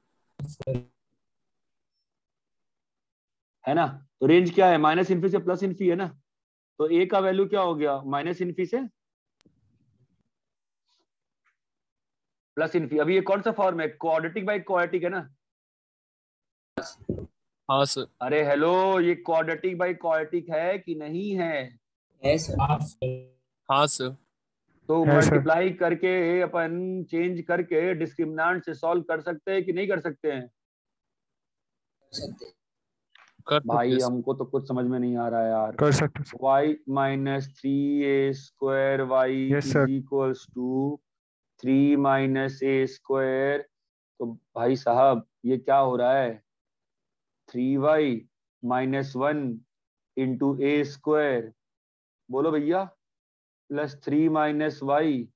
है ना? तो रेंज क्या है? माइनस इन्फी से प्लस इन्फी है ना, तो a का वैल्यू क्या हो गया? माइनस इन्फी से प्लस इन्फी। अभी ये कौन सा फॉर्म है? क्वाड्रेटिक बाई क्वाड्रेटिक है ना? हाँ सर। अरे हेलो, ये क्वाड्रेटिक बाई क्वाड्रेटिक है कि नहीं है? है सर। हाँ सर। हाँ सर। तो है सर। मल्टीप्लाई करके अपन चेंज करके डिस्क्रिमिनेंट से सॉल्व कर सकते हैं कि नहीं कर सकते हैं? सकते। कर भाई सकते हमको तो कुछ समझ में नहीं आ रहा है यार। कर सकते हैं। y minus 3a square y Yes, is sir. Equals to 3 minus a square. तो भाई साहब ये क्या हो रहा है? 3y माइनस 1 इंटू ए स्क्वायर, बोलो भैया, प्लस 3 माइनस वाई,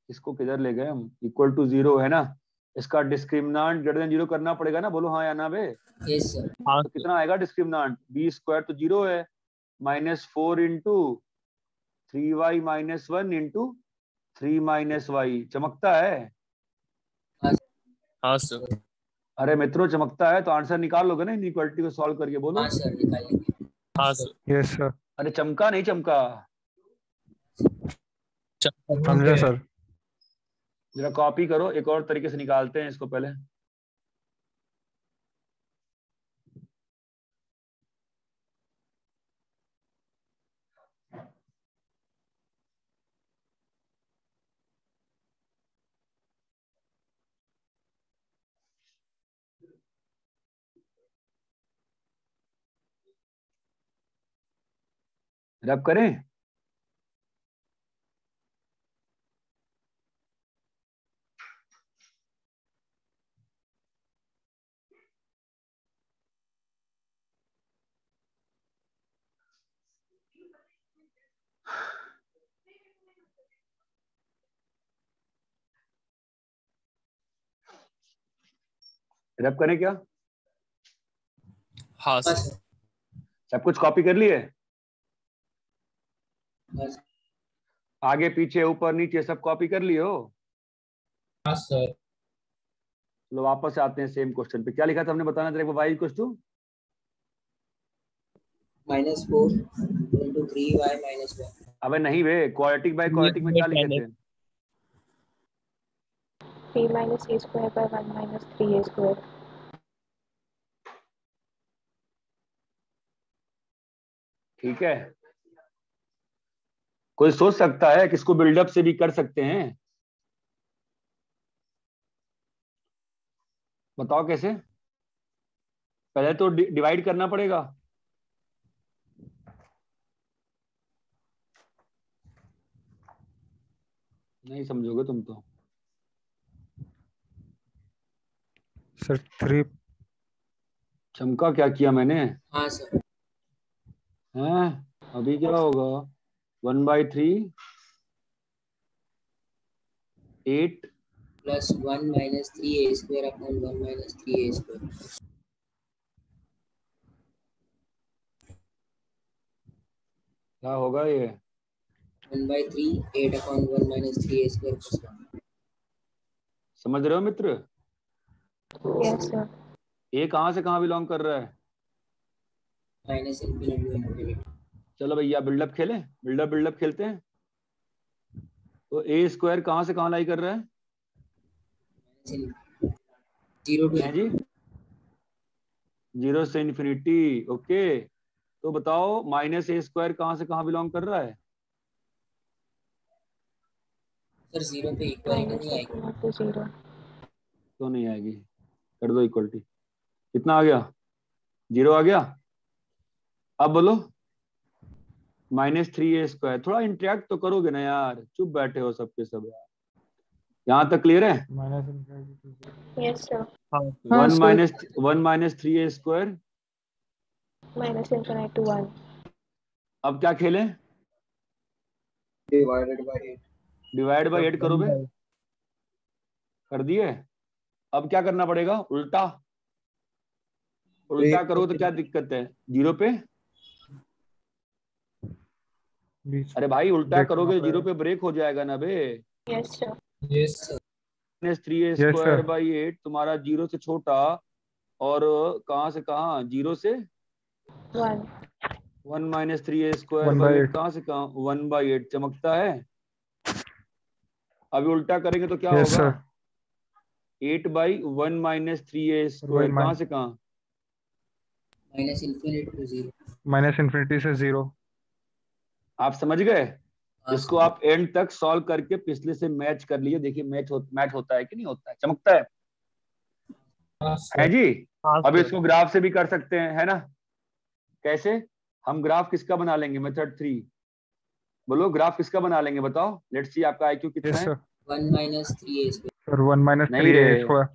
इसको किधर ले गए हम? इक्वल टू 0 है ना? इसका डिस्क्रिमिनांट ग्रेटर देन 0 करना पड़ेगा ना, बोलो हाँ या ना बे? Yes sir. हाँ तो सर। कितना आएगा डिस्क्रिमिनांट? बी स्क्वायर तो 0 है, minus 4 into 3y minus 1 into 3 minus y. चमकता है? हाँ सर। अरे मित्रों चमकता है तो आंसर निकाल लोगे ना इनइक्वालिटी को सॉल्व करके, बोलो। हाँ सर निकालेंगे। हाँ सर। Yes, sir. अरे चमका नहीं चमका? समझा सर। जरा कॉपी करो, एक और तरीके से निकालते हैं इसको पहले। रब करें? रब करें क्या? हाँ हाँ सर। सर। सब कुछ कॉपी कर लिए? हाँ सर। आगे पीछे ऊपर नीचे सब कॉपी कर लिए हो? हाँ सर। चलो वापस से आते हैं सेम क्वेश्चन पे। क्या लिखा था हमने, बताना जरा? Y equal to -4 into 3y minus 1। अबे नहीं बे, क्वाड्रेटिक बाय क्वाड्रेटिक में क्या लिखे थे? 3 minus a square by 1 minus 3a square. ठीक है, कोई सोच सकता है कि इसको बिल्डअप से भी कर सकते हैं? बताओ कैसे? पहले तो डिवाइड करना पड़ेगा। नहीं समझोगे तुम तो। सर 3 चमका क्या किया मैंने? हाँ सर। हैं? अभी क्या होगा? 1/3 8 plus 1 minus 3a square upon 1 minus 3a square. क्या होगा ये? 1/3 8 upon 1 minus 3a square plus 1। समझ रहे हो मित्र? Yes, sir. ए कहां से कहां बिलोंग कर रहा है? Minus infinity to infinity. चलो भैया बिल्डअप खेलें, बिल्डअप खेलते हैं। तो ए स्क्वायर कहां से कहां लाई कर रहा है? 0 टू हैं जी? 0 से इन्फिनिटी। ओके, तो बताओ माइनस ए स्क्वायर कहां से कहां बिलोंग कर रहा है? सर 0 पे इक्वालिटी Minus नहीं आएगी। equal to 0. तो नहीं आएगी, कर दो इक्वलिटी। कितना आ गया? 0 आ गया। अब बोलो -3a²। थोड़ा इंटरेक्ट तो करोगे ना यार, चुप बैठे हो सबके सब यार। यहाँ तक क्लियर है? Yes, sir. हाँ 1 sir minus 3a²। Minus infinite to 1. अब क्या खेलें? Divided by 8। डिवाइड बाय 8 करोगे? कर दिए। अब क्या करना पड़ेगा? उल्टा। उल्टा करो तो क्या दिक्कत है? 0 पे। अरे भाई उल्टा करोगे 0 पे ब्रेक हो जाएगा ना बे। Yes, sir. Yes sir -3a² by 8 तुम्हारा 0 से छोटा, और कहां से कहां? 0 से 1. 1 -3a² बाई 8 कहां से कहां? 1/8 चमकता है। अभी उल्टा करेंगे तो क्या होगा? 8/1 -3a² कहां से कहां? Minus infinity to 0। -इन्फिनिटी से 0। आप समझ गए? हाँ इसको सर। आप एंड तक सॉल्व करके पिछले से मैच कर लीजिए, देखिए मैच होता है कि नहीं होता है, चमकता है। हाँ है सर जी? हाँ अब सर। इसको ग्राफ से भी कर सकते हैं, है ना? कैसे? हम ग्राफ किसका बना लेंगे? मेथड 3। बोलो ग्राफ किसका बना लेंगे, बताओ। लेट्स सी आपका IQ कितना है? 1 माइनस 3a²। सर 1 नहीं रे, -3a²।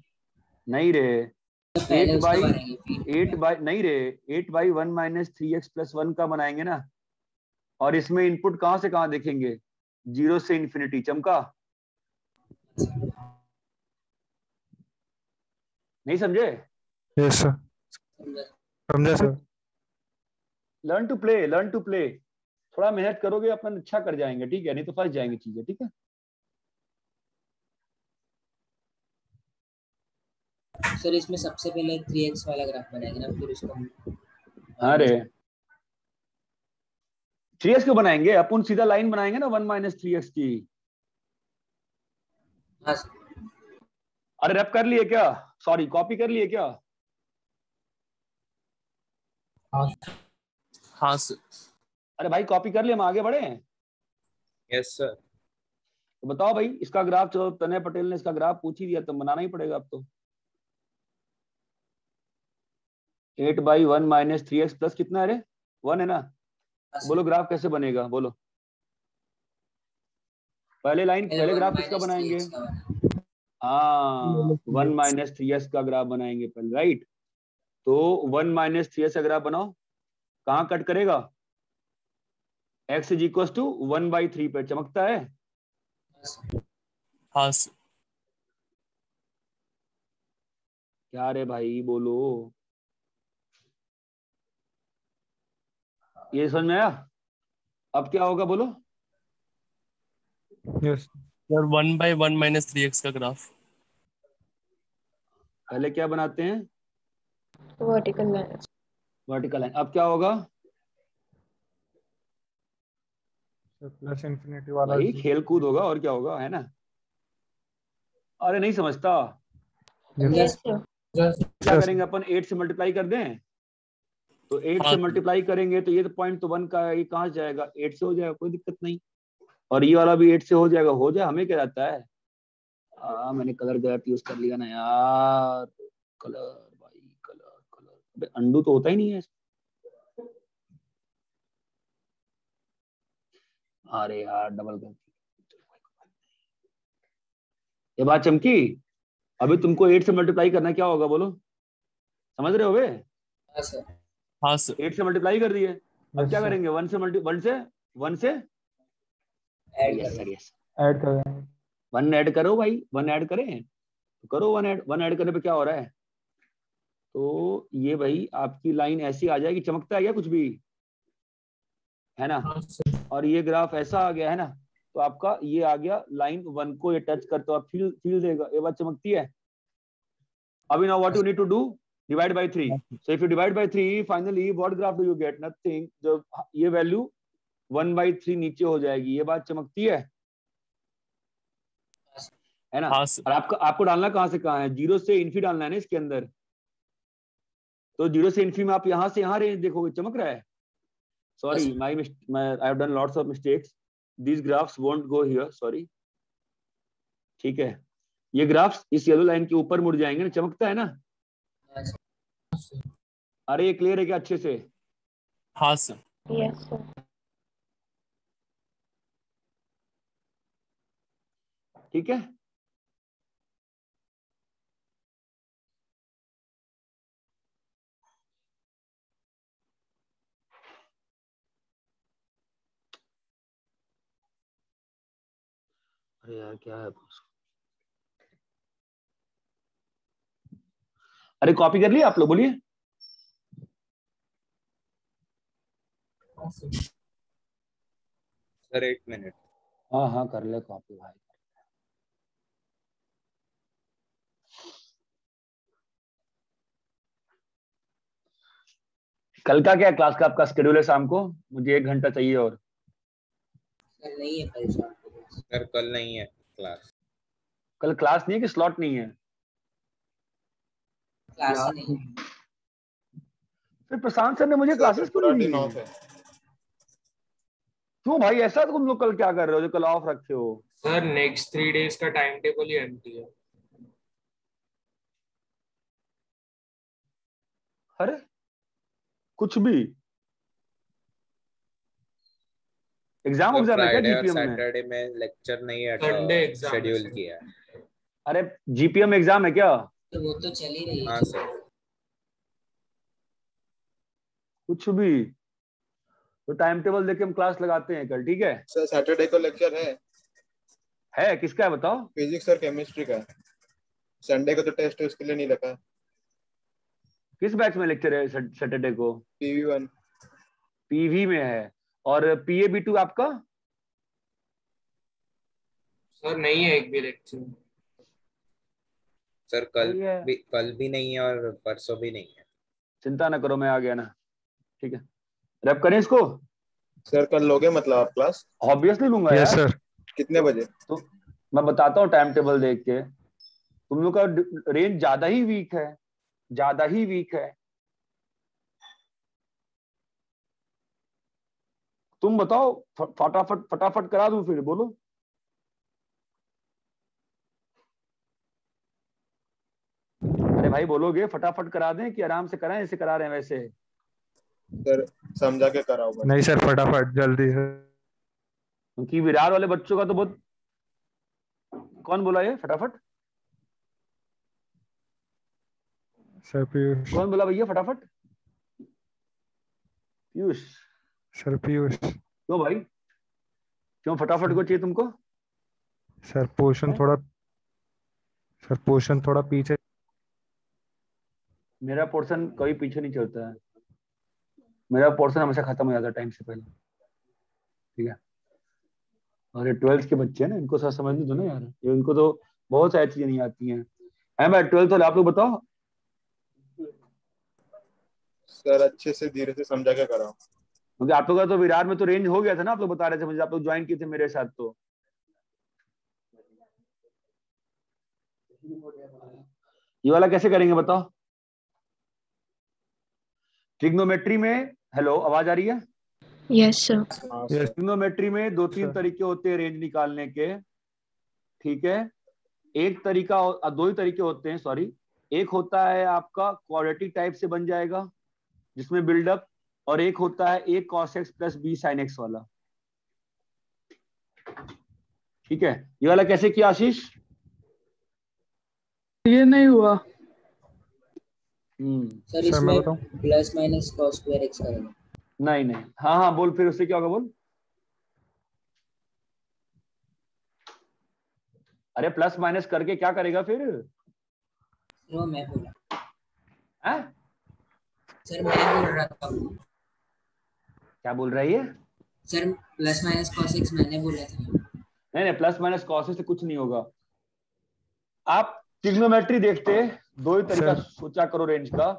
नहीं रे, पहले उसका बनाएंगे फिर 8 नहीं रे, 8/1 -3x + 1 का बनाएंगे ना। और इसमें इनपुट कहां से कहां देखेंगे? 0 से इन्फिनिटी। चमका? नहीं समझे? यस सर, समझा sir. Learn to play, learn to play. थोड़ा मेहनत करोगे अपन अच्छा कर जाएंगे, ठीक है? नहीं तो फंस जाएंगे चीजें, ठीक है? सर इसमें सबसे पहले 3x वाला ग्राफ बनाएंगे ना, फिर उसको अरे 3x को बनाएंगे अपन, सीधा लाइन बनाएंगे ना 1 -3x की। हाँ सर। अरे रैप कर लिए क्या? सॉरी, कॉपी कर लिए क्या? हाँ सर। अरे भाई कॉपी कर लिए, हम आगे बढ़े हैं। Yes sir. तो बताओ भाई, इसका ग्राफ, चलो तनय पटेल ने इसका ग्राफ पूछ ही दिया तो बनाना ही पड़ेगा अब तो। 8/1 -3x प्लस कितना है रे? 1 है ना? बोलो ग्राफ कैसे बनेगा, बोलो। पहले लाइन, पहले ग्राफ किसका बनाएंगे? हाँ 1 -3x का ग्राफ बनाएंगे पहले, राइट? तो 1 -3x का ग्राफ बनाओ। कहाँ कट करेगा? x = 1/3 पे। चमकता है? हाँ सर। क्या रे भाई बोलो, ये समझ में आया? अब क्या होगा बोलो? यस सर 1/1 - 3x का ग्राफ। पहले क्या बनाते हैं? Vertical lines. Vertical line. अब क्या होगा? प्लस इन्फिनिटी वाला भाई खेल कूद होगा, और क्या होगा, है ना? अरे नहीं समझता? Yes, sir. क्या करेंगे अपन? 8 से मल्टीप्लाई कर दें। तो 8 से हाँ। मल्टीप्लाई करेंगे तो ये तो पॉइंट तो 1 का, ये कहाँ से जाएगा? 8 से हो जाएगा, कोई दिक्कत नहीं। और ये वाला भी 8 से हो जाएगा, हो जाए, हमें क्या रहता है? मैंने कलर गलत यूज कर लिया ना यार। कलर भाई, कलर कलर, अबे अंडू तो होता ही नहीं है। अरे यार डबल गलती। ये बात चमकी। अभी तुमको 8 से मल्टीप्लाई करना, क्या होगा बोलो? समझ रहे हो बे? हाँ सर। हाँ सर। 8 से मल्टीप्लाई कर दिए। अब क्या करेंगे? 1 से ऐड यस सर, करेंगे। यस। ऐड कर देंगे। 1 ऐड करो भाई, 1 ऐड करें तो करो। 1 ऐड करने पे क्या हो रहा है? तो ये भाई आपकी लाइन ऐसी आ जाएगी। चमकता है क्या कुछ भी? है ना? हाँ सर और ये ग्राफ ऐसा आ गया है ना, तो आपका ये आ गया लाइन 1 को ये टच करते हो आप फील देगा। ये बात चमकती है? अभी now what you need to do? Divide by 3। So if you divide by 3, finally what graph do you get? Nothing. जब ये वैल्यू 1/3 नीचे हो जाएगी। ये बात चमकती है ना? हाँ सर। और आपको डालना कहां से कहां है? 0 से इन्फी डालना है ना इसके अंदर। तो 0 से इन्फी में आप यहां से यहां रेंज देखोगे, चमक रहा है। Sorry, I have done lots of mistakes. These graphs won't go here. Sorry. ठीक है, ये ग्राफ्स इस येलो लाइन के ऊपर मुड़ जाएंगे ना। चमकता है ना? अरे ये क्लियर है क्या अच्छे से? हाँ सर। Yes, sir. ठीक है, अरे यार क्या है, अरे कॉपी कर लिया आप लोग, बोलिए। Sir 8 minute. हाँ हाँ कर ले कॉपी भाई। कल का क्या क्लास का आपका शेड्यूल है? शाम को मुझे 1 घंटा चाहिए और। सर नहीं है कल शाम को। सर कल नहीं है क्लास। कल क्लास नहीं है कि स्लॉट नहीं है? क्लास ही नहीं है। फिर प्रशांत सर ने मुझे क्लासेस क्यों नहीं दी है? क्यों भाई ऐसा? तो तुम लोग कल क्या कर रहे हो जो कल ऑफ रखे हो? सर नेक्स्ट 3 डेज का टाइम टेबल ही एम्प्टी है। अरे कुछ भी एग्जाम है क्या फ्राइडे और जीपीएम में? सैटरडे में लेक्चर नहीं है, संडे एग्जाम शेड्यूल किया है। अरे जीपीएम एग्जाम है क्या? तो वो तो चल ही रही है। हाँ सर। कुछ भी तो टाइम टेबल देके हम क्लास लगाते हैं कल, ठीक है? सर सैटरडे को लेक्चर है। किसका है बताओ? फिजिक्स और केमिस्ट्री का। संडे को तो टेस्ट है, उसके लिए नहीं रखा। किस बैच में लेक्चर है सैटरडे को? PV1। पीवी में है। और PAB2 आपका? सर नहीं है एक भी लेक्चर। सर कल भी नहीं है और परसों भी नहीं है। चिंता ना करो, मैं आ गया ना, ठीक है? रैप करें इसको। सर कल लोगे मतलब आप क्लास? ऑब्वियसली लूंगा यार। सर। कितने बजे? तो मैं बताता हूँ टाइम टेबल देख के। तुम लोग का रेंज ज्यादा ही वीक है, ज्यादा ही वीक है। तुम बताओ, फटाफट फटाफट करा दूं फिर, बोलो। अरे भाई बोलोगे फटाफट करा दें कि आराम से कराएं जैसे करा रहे हैं वैसे? सर समझा के कराओ बस। नहीं सर, फटाफट जल्दी से। क्योंकि विरार वाले बच्चों का तो बहुत। कौन बोला ये फटाफट? सर पीयूष। कौन बोला भैया फटाफट? पीयूष? सर पीयूष। क्यों भाई, क्यों फटाफट को चाहिए तुमको? सर पोर्शन थोड़ा पीछे। मेरा पोर्शन कभी पीछे नहीं चलता है, मेरा पोर्शन हमेशा खत्म हो जाता है टाइम से पहले, ठीक है? और ये 12th के बच्चे हैं ना, इनको सब समझने दो ना यार, ये उनको तो बहुत सारी चीजें नहीं आती हैं। भाई 12th वाले आप लोग बताओ। सर अच्छे से धीरे से समझा के कराओ। क्योंकि आप लोग का तो विरार में तो रेंज हो गया था ना, आप लोग बता रहे थे मुझे, आप लोग ज्वाइन किए थे मेरे साथ। तो ये वाला कैसे करेंगे बताओ? ट्रिग्नोमेट्री में, हेलो आवाज आ रही है? Yes, sir. ट्रिग्नोमेट्री में 2-3 तरीके होते हैं रेंज निकालने के, ठीक है? एक तरीका, दो ही तरीके होते हैं, सॉरी। एक होता है आपका क्वाड्रेटिक टाइप से बन जाएगा जिसमें बिल्डअप, और एक होता है A cos x plus B sin x वाला, ठीक है? ये वाला कैसे किया आशीष? ये नहीं हुआ। सर इसमें plus minus cos square x करेंगे। नहीं नहीं, हाँ हाँ बोल, फिर उससे क्या होगा बोल। अरे प्लस माइनस करके क्या करेगा फिर? वो मैं बोला। हैं? सर मैं बोल रहा था। क्या बोल रही है? Sir plus minus cos x मैंने बोला था। नहीं नहीं, प्लस माइनस cos से कुछ नहीं होगा। आप ट्रिग्नोमेट्री देखते दो ही तरीका सोचा करो रेंज का।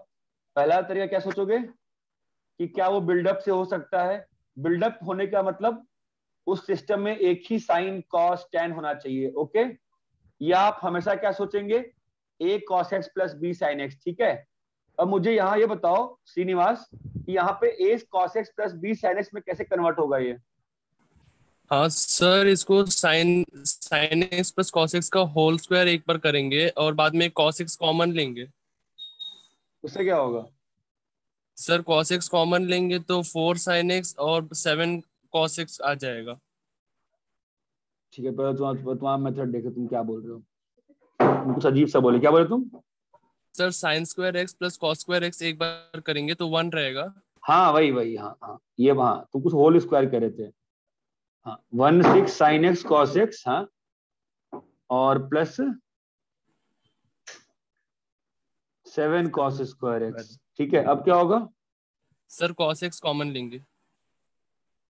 पहला तरीका क्या सोचोगे कि क्या वो बिल्डअप से हो सकता है? बिल्डअप होने का मतलब उस सिस्टम में एक ही साइन कॉस टैन होना चाहिए, ओके? या आप हमेशा क्या सोचेंगे? A cos x plus B sin x, ठीक है? अब मुझे यहाँ ये बताओ श्रीनिवास कि यहाँ पे A cos x plus B sin x में कैसे कन्वर्ट होगा ये? हाँ सर, इसको sine x plus cos x का होल स्क्वायर एक बार करेंगे और बाद में कॉस एक्स कॉमन लेंगे। उससे क्या होगा? सर cos x कॉमन लेंगे तो 4 sin x और 7 cos x आ जाएगा। ठीक है, पहले तुम्हारा मेथड देखे तुम क्या बोल रहे हो। तुम कुछ अजीब सा बोले, क्या बोले तुम? सर sin स्क्वायर x प्लस cos स्क्वायर x एक बार करेंगे तो 1 रहेगा। हाँ वही वही, हाँ हाँ ये वहां तुम कुछ होल स्क्वायर कह रहे थे। हाँ 1/6 sin x cos x, हाँ और प्लस 7 cos स्क्वायर x। ठीक है, अब क्या होगा? सर cos x कॉमन लेंगे।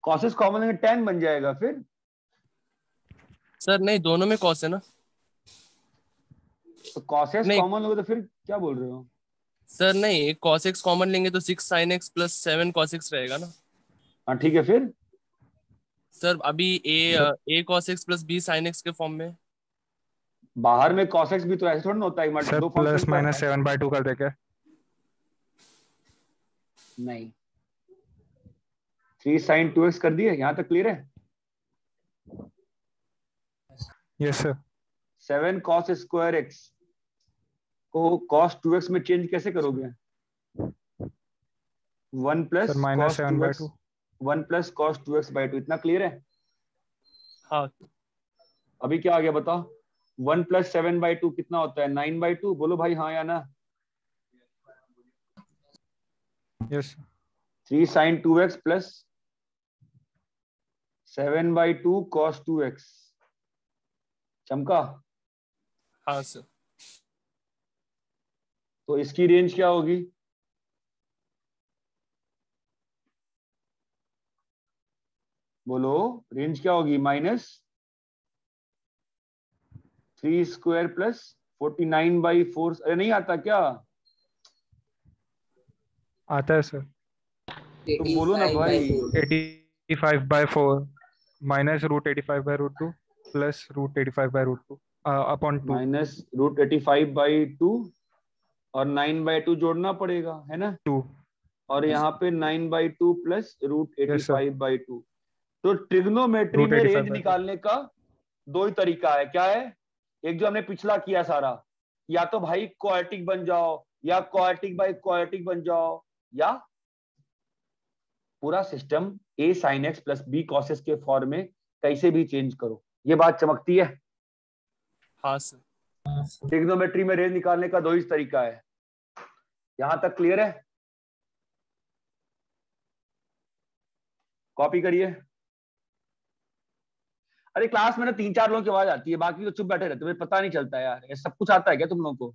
cos x कॉमन लेंगे, tan बन जाएगा फिर। सर नहीं, दोनों में cos है ना। तो cos x नहीं कॉमन लोगे तो फिर क्या बोल रहे हो? सर नहीं, cos x कॉमन लेंगे तो 6 sin x plus 7 cos x रहेगा ना। हाँ ठीक है फिर। सर अभी a cos x plus b sin x के फॉर्म में। बाहर में cos x भी तो ऐसे थोड़ा ना होता है, सर दो प्लस फंक्शन माइनस 7/2 कर दे क्या? नहीं 3 sin 2x कर दिए, यहाँ तक क्लियर है? Yes sir. 7 cos square x को cos 2x में चेंज कैसे करोगे? 1 plus sir minus cos 2x 1 plus cos 2x/2, इतना क्लियर है? हाँ अभी क्या आ गया बताओ? 1 प्लस 7/2 कितना होता है? 9/2। बोलो भाई हाँ या ना। Yes 3 sin 2x plus 7/2 cos 2x। चमका? हाँ सर। तो इसकी रेंज क्या होगी? बोलो रेंज क्या होगी? -3 स्क्वायर प्लस 49/4। अरे नहीं आता क्या? आता है सर। तो बोलो ना भाई। 85/4 माइनस √85/√2 प्लस √85/√2 अपॉन 2 -√85/2 और 9/2 जोड़ना पड़ेगा है ना। 2 और यहाँ पे 9/2 प्लस यस सर। √85/2। तो ट्रिग्नोमेट्री में रेंज √85/2 निकालने का दो ही तरीका है। क्या है? एक जो हमने पिछला किया सारा, या तो भाई क्वाड्रेटिक बन जाओ, या क्वाड्रेटिक बाई क्वाड्रेटिक बन जाओ, या पूरा system a sin x plus b cos x के फॉर्म में कैसे भी चेंज करो। ये बात चमकती है? हाँ सर। ट्रिग्नोमेट्री में रेंज निकालने का दो ही तरीका है। यहां तक क्लियर है? कॉपी करिए। अरे क्लास में ना 3-4 लोगों की आवाज आती है, बाकी तो चुप बैठे रहते हैं, पता नहीं चलता यार। ये सब कुछ आता है क्या तुम लोगों को?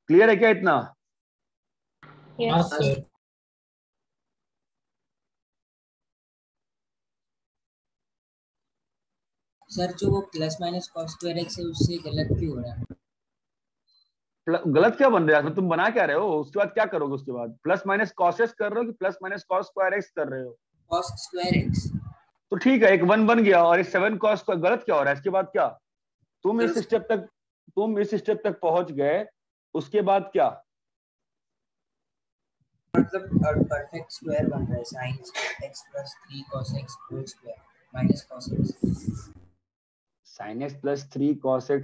क्लियर है क्या इतना? Yes. सर जो वो plus minus cos square x है उससे गलत क्यों हो रहा है? गलत क्या बन रहा है? तुम बना क्या रहे हो? उसके बाद क्या करोगे? उसके बाद प्लस माइनस cos x कर रहे हो कि plus minus cos square x कर रहे हो? cos square x। तो ठीक है, एक 1 बन गया और एक 7 cos का गलत क्या हो रहा है? इसके बाद क्या? तुम इस स्टेप तक पहुंच गए, उसके बाद क्या? मतलब परफेक्ट स्क्वायर बन रहा है sin x plus 3 cos x whole square minus cos x। sin x plus 3 cos x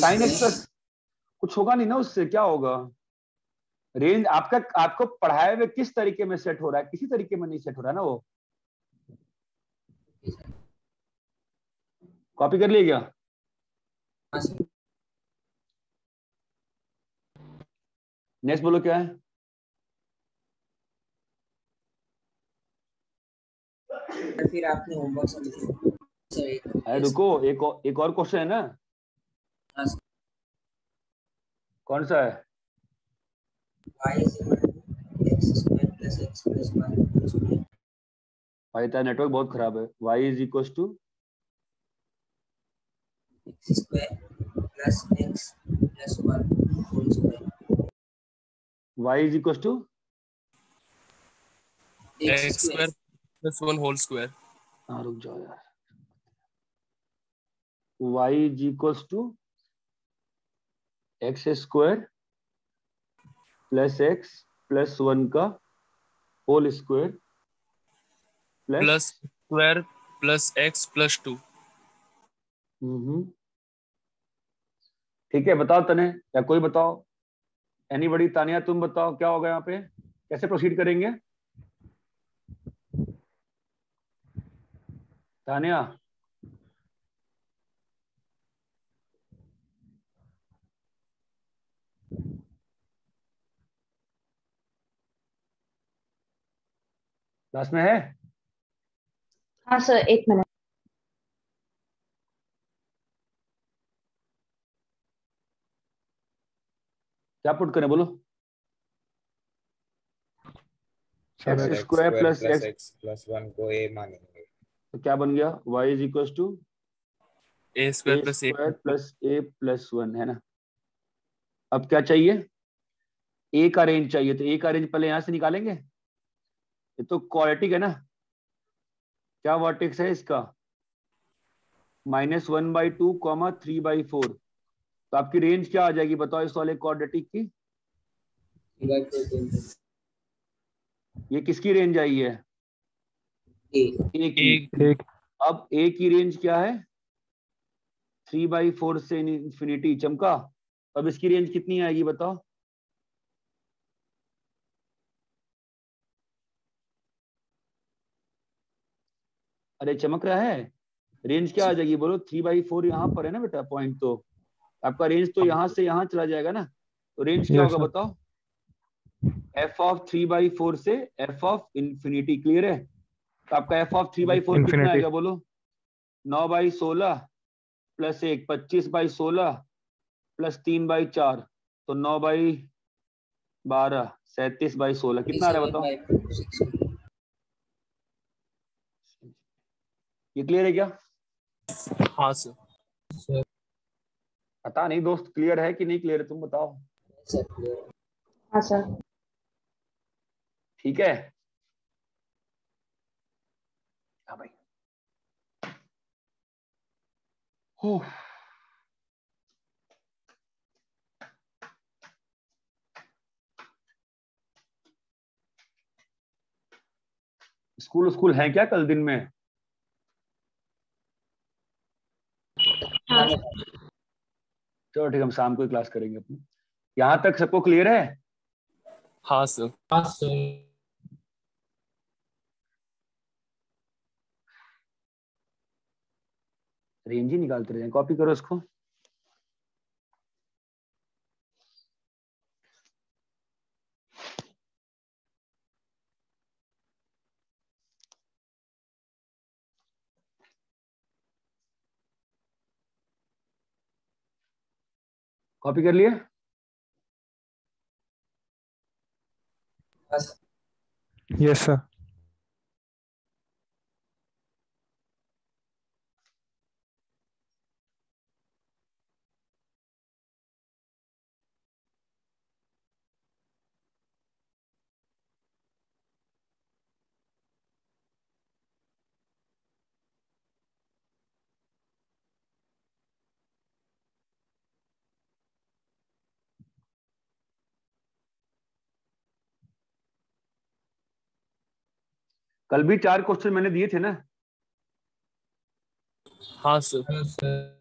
sin x plus कुछ होगा नहीं ना उससे, क्या होगा? रेंज आपको पढ़ाए हुए किस तरीके में सेट हो रहा है? किसी तरीके में नहीं सेट हो रहा है ना वो। कॉपी कर लिए क्या? नेक्स्ट बोलो क्या है? फिर आपने होमवर्क समझा। अरे रुको, एक और क्वेश्चन है ना। कौन सा है? भाई तेरा नेटवर्क बहुत खराब है। y is equal to x square plus x plus 1 whole square. y is equal to x square plus 1 whole square. हाँ रुक जाओ यार। y is equal to x square plus x plus 1 का whole square plus square plus x plus 2। ठीक है, बताओ तने या कोई बताओ। एनीबॉडी? तानिया तुम बताओ क्या होगा यहाँ पे, कैसे प्रोसीड करेंगे? तानिया क्लास में है? हाँ सर, एक मिनट। क्या पुट करें बोलो? Sir x x square square plus plus x, x plus 1 को ए मानेंगे। तो क्या बन गया? y is equal to a a square plus a square plus a plus 1, है ना? अब क्या चाहिए? ए का रेंज चाहिए, तो ए का रेंज पहले यहां से निकालेंगे। ये तो क्वाड्रेटिक है ना, क्या वर्टेक्स है इसका? -1/2, 3/4। तो आपकी रेंज क्या आ जाएगी बताओ इस वाले क्वाड्रेटिक की? ये किसकी रेंज आई है? ए की। एक अब ए की रेंज क्या है? 3/4 से इंफिनिटी। चमका, अब इसकी रेंज कितनी आएगी बताओ? अरे चमक रहा है? रेंज क्या आ जाएगी बोलो? 3/4 यहाँ पर है ना बेटा पॉइंट, तो आपका रेंज तो यहाँ से यहाँ चला जाएगा ना, तो रेंज क्या यस होगा सर। बताओ? f(3/4) से f(∞). क्लियर है? तो आपका f(3/4) कितना इन्फिनिटी। आएगा बोलो? 9/16 प्लस 1, 25/16 प्लस 3/4, तो 9/12, 37/16। कितना आ रहा है बताओ? ये क्लियर है क्या? हाँ सर। पता नहीं दोस्त, क्लियर है कि नहीं क्लियर है, तुम बताओ। हाँ सर। ठीक है? हाँ भाई। हो स्कूल स्कूल है क्या कल दिन में? हाँ चलो ठीक है, हम शाम को ही क्लास करेंगे अपनी। यहाँ तक सबको क्लियर है? हाँ सर। रेंज ही निकालते रहे, कॉपी करो इसको। कॉपी कर लिए? Yes sir. कल भी 4 क्वेश्चन मैंने दिए थे ना? हाँ सर।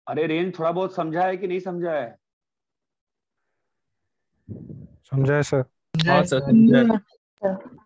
अरे रेंज थोड़ा बहुत समझा है कि नहीं समझा है? समझा है सर। हाँ सर। सर।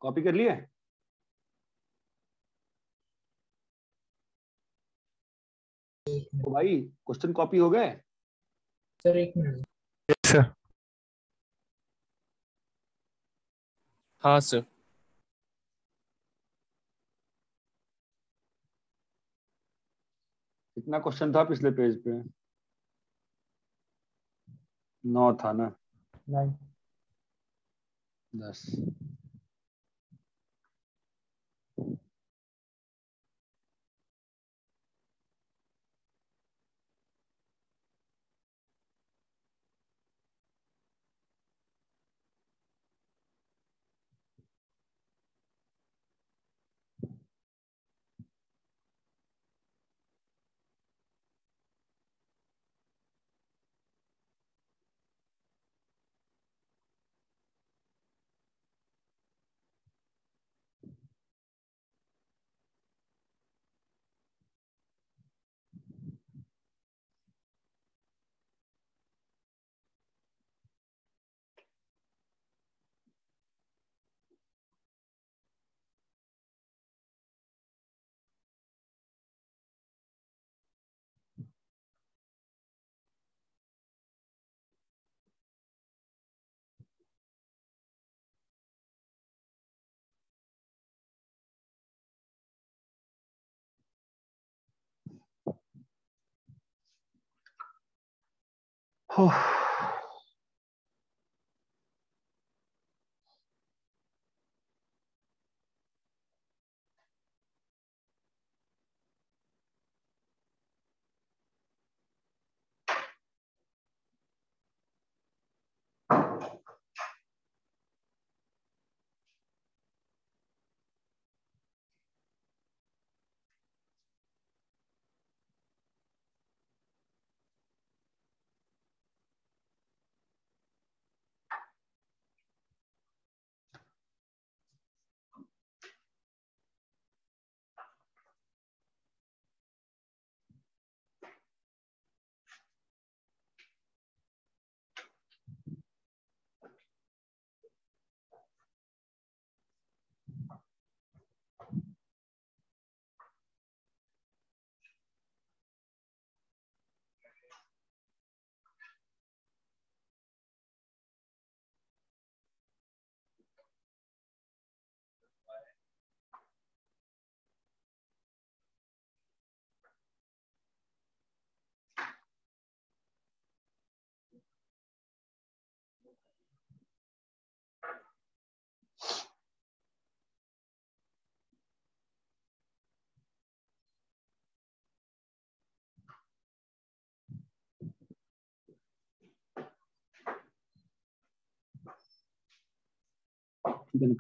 कॉपी कर लिए? तो भाई क्वेश्चन कॉपी हो गए? सर एक मिनट। Yes sir. हाँ सर। कितना क्वेश्चन था पिछले पेज पे? 9 था ना? 10।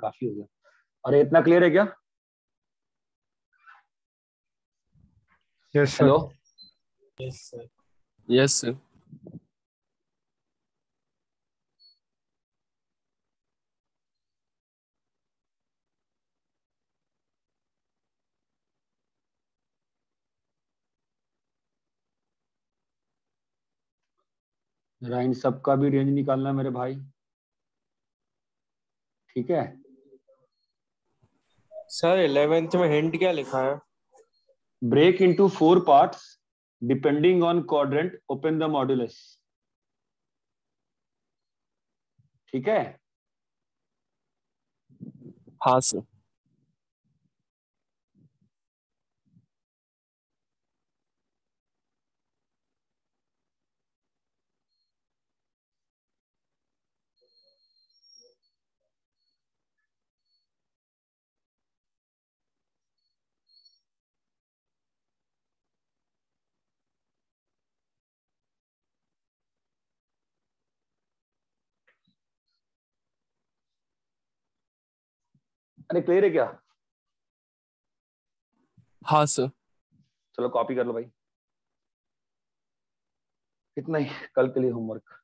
काफी हो गया। अरे इतना क्लियर है क्या? Yes sir. Hello? Yes sir. Yes sir. जरा इन सबका भी रेंज निकालना मेरे भाई, ठीक है? सर 11th में हिंट क्या लिखा है? Break into 4 parts depending on quadrant, open the modulus. ठीक है? हाँ सर। अरे क्लियर है क्या? हाँ सर। चलो कॉपी कर लो भाई, इतना ही कल के लिए होमवर्क।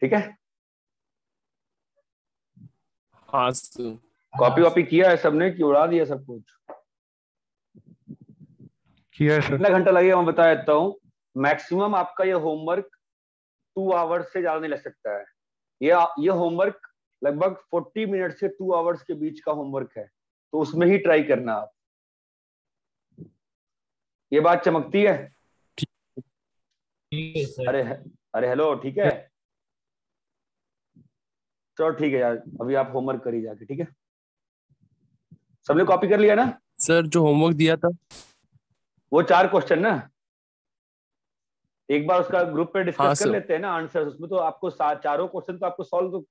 ठीक है? हाँ सर। कॉपी वॉपी किया है सबने कि उड़ा दिया सब कुछ? किया है सर। कितना घंटा लगेगा मैं बता देता हूँ। मैक्सिमम आपका ये होमवर्क 2 आवर्स से ज्यादा नहीं लग सकता है। ये होमवर्क लगभग 40 मिनट से 2 आवर्स के बीच का होमवर्क है, तो उसमें ही ट्राई करना आप। ये बात चमकती है? अरे अरे हेलो, ठीक है, चलो ठीक है यार, अभी आप होमवर्क करिए जाके, ठीक है? सबने कॉपी कर लिया ना? सर जो होमवर्क दिया था वो 4 क्वेश्चन ना, एक बार उसका ग्रुप पे डिस्कस हाँ, कर सर। लेते हैं ना आंसर। उसमें तो आपको चारों क्वेश्चन तो आपको सॉल्व तो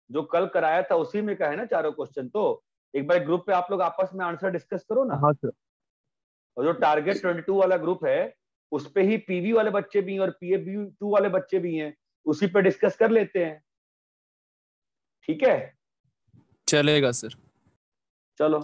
जो कल कराया था उसी में का है ना चारों क्वेश्चन। तो एक बार ग्रुप पे आप लोग आपस में आंसर डिस्कस करो ना। हाँ सर। और जो टारगेट 22 वाला ग्रुप है उस पे ही पीवी वाले बच्चे भी हैं और PFB2 वाले बच्चे भी हैं, उसी पे डिस्कस कर लेते हैं, ठीक है? चलेगा सर। चलो।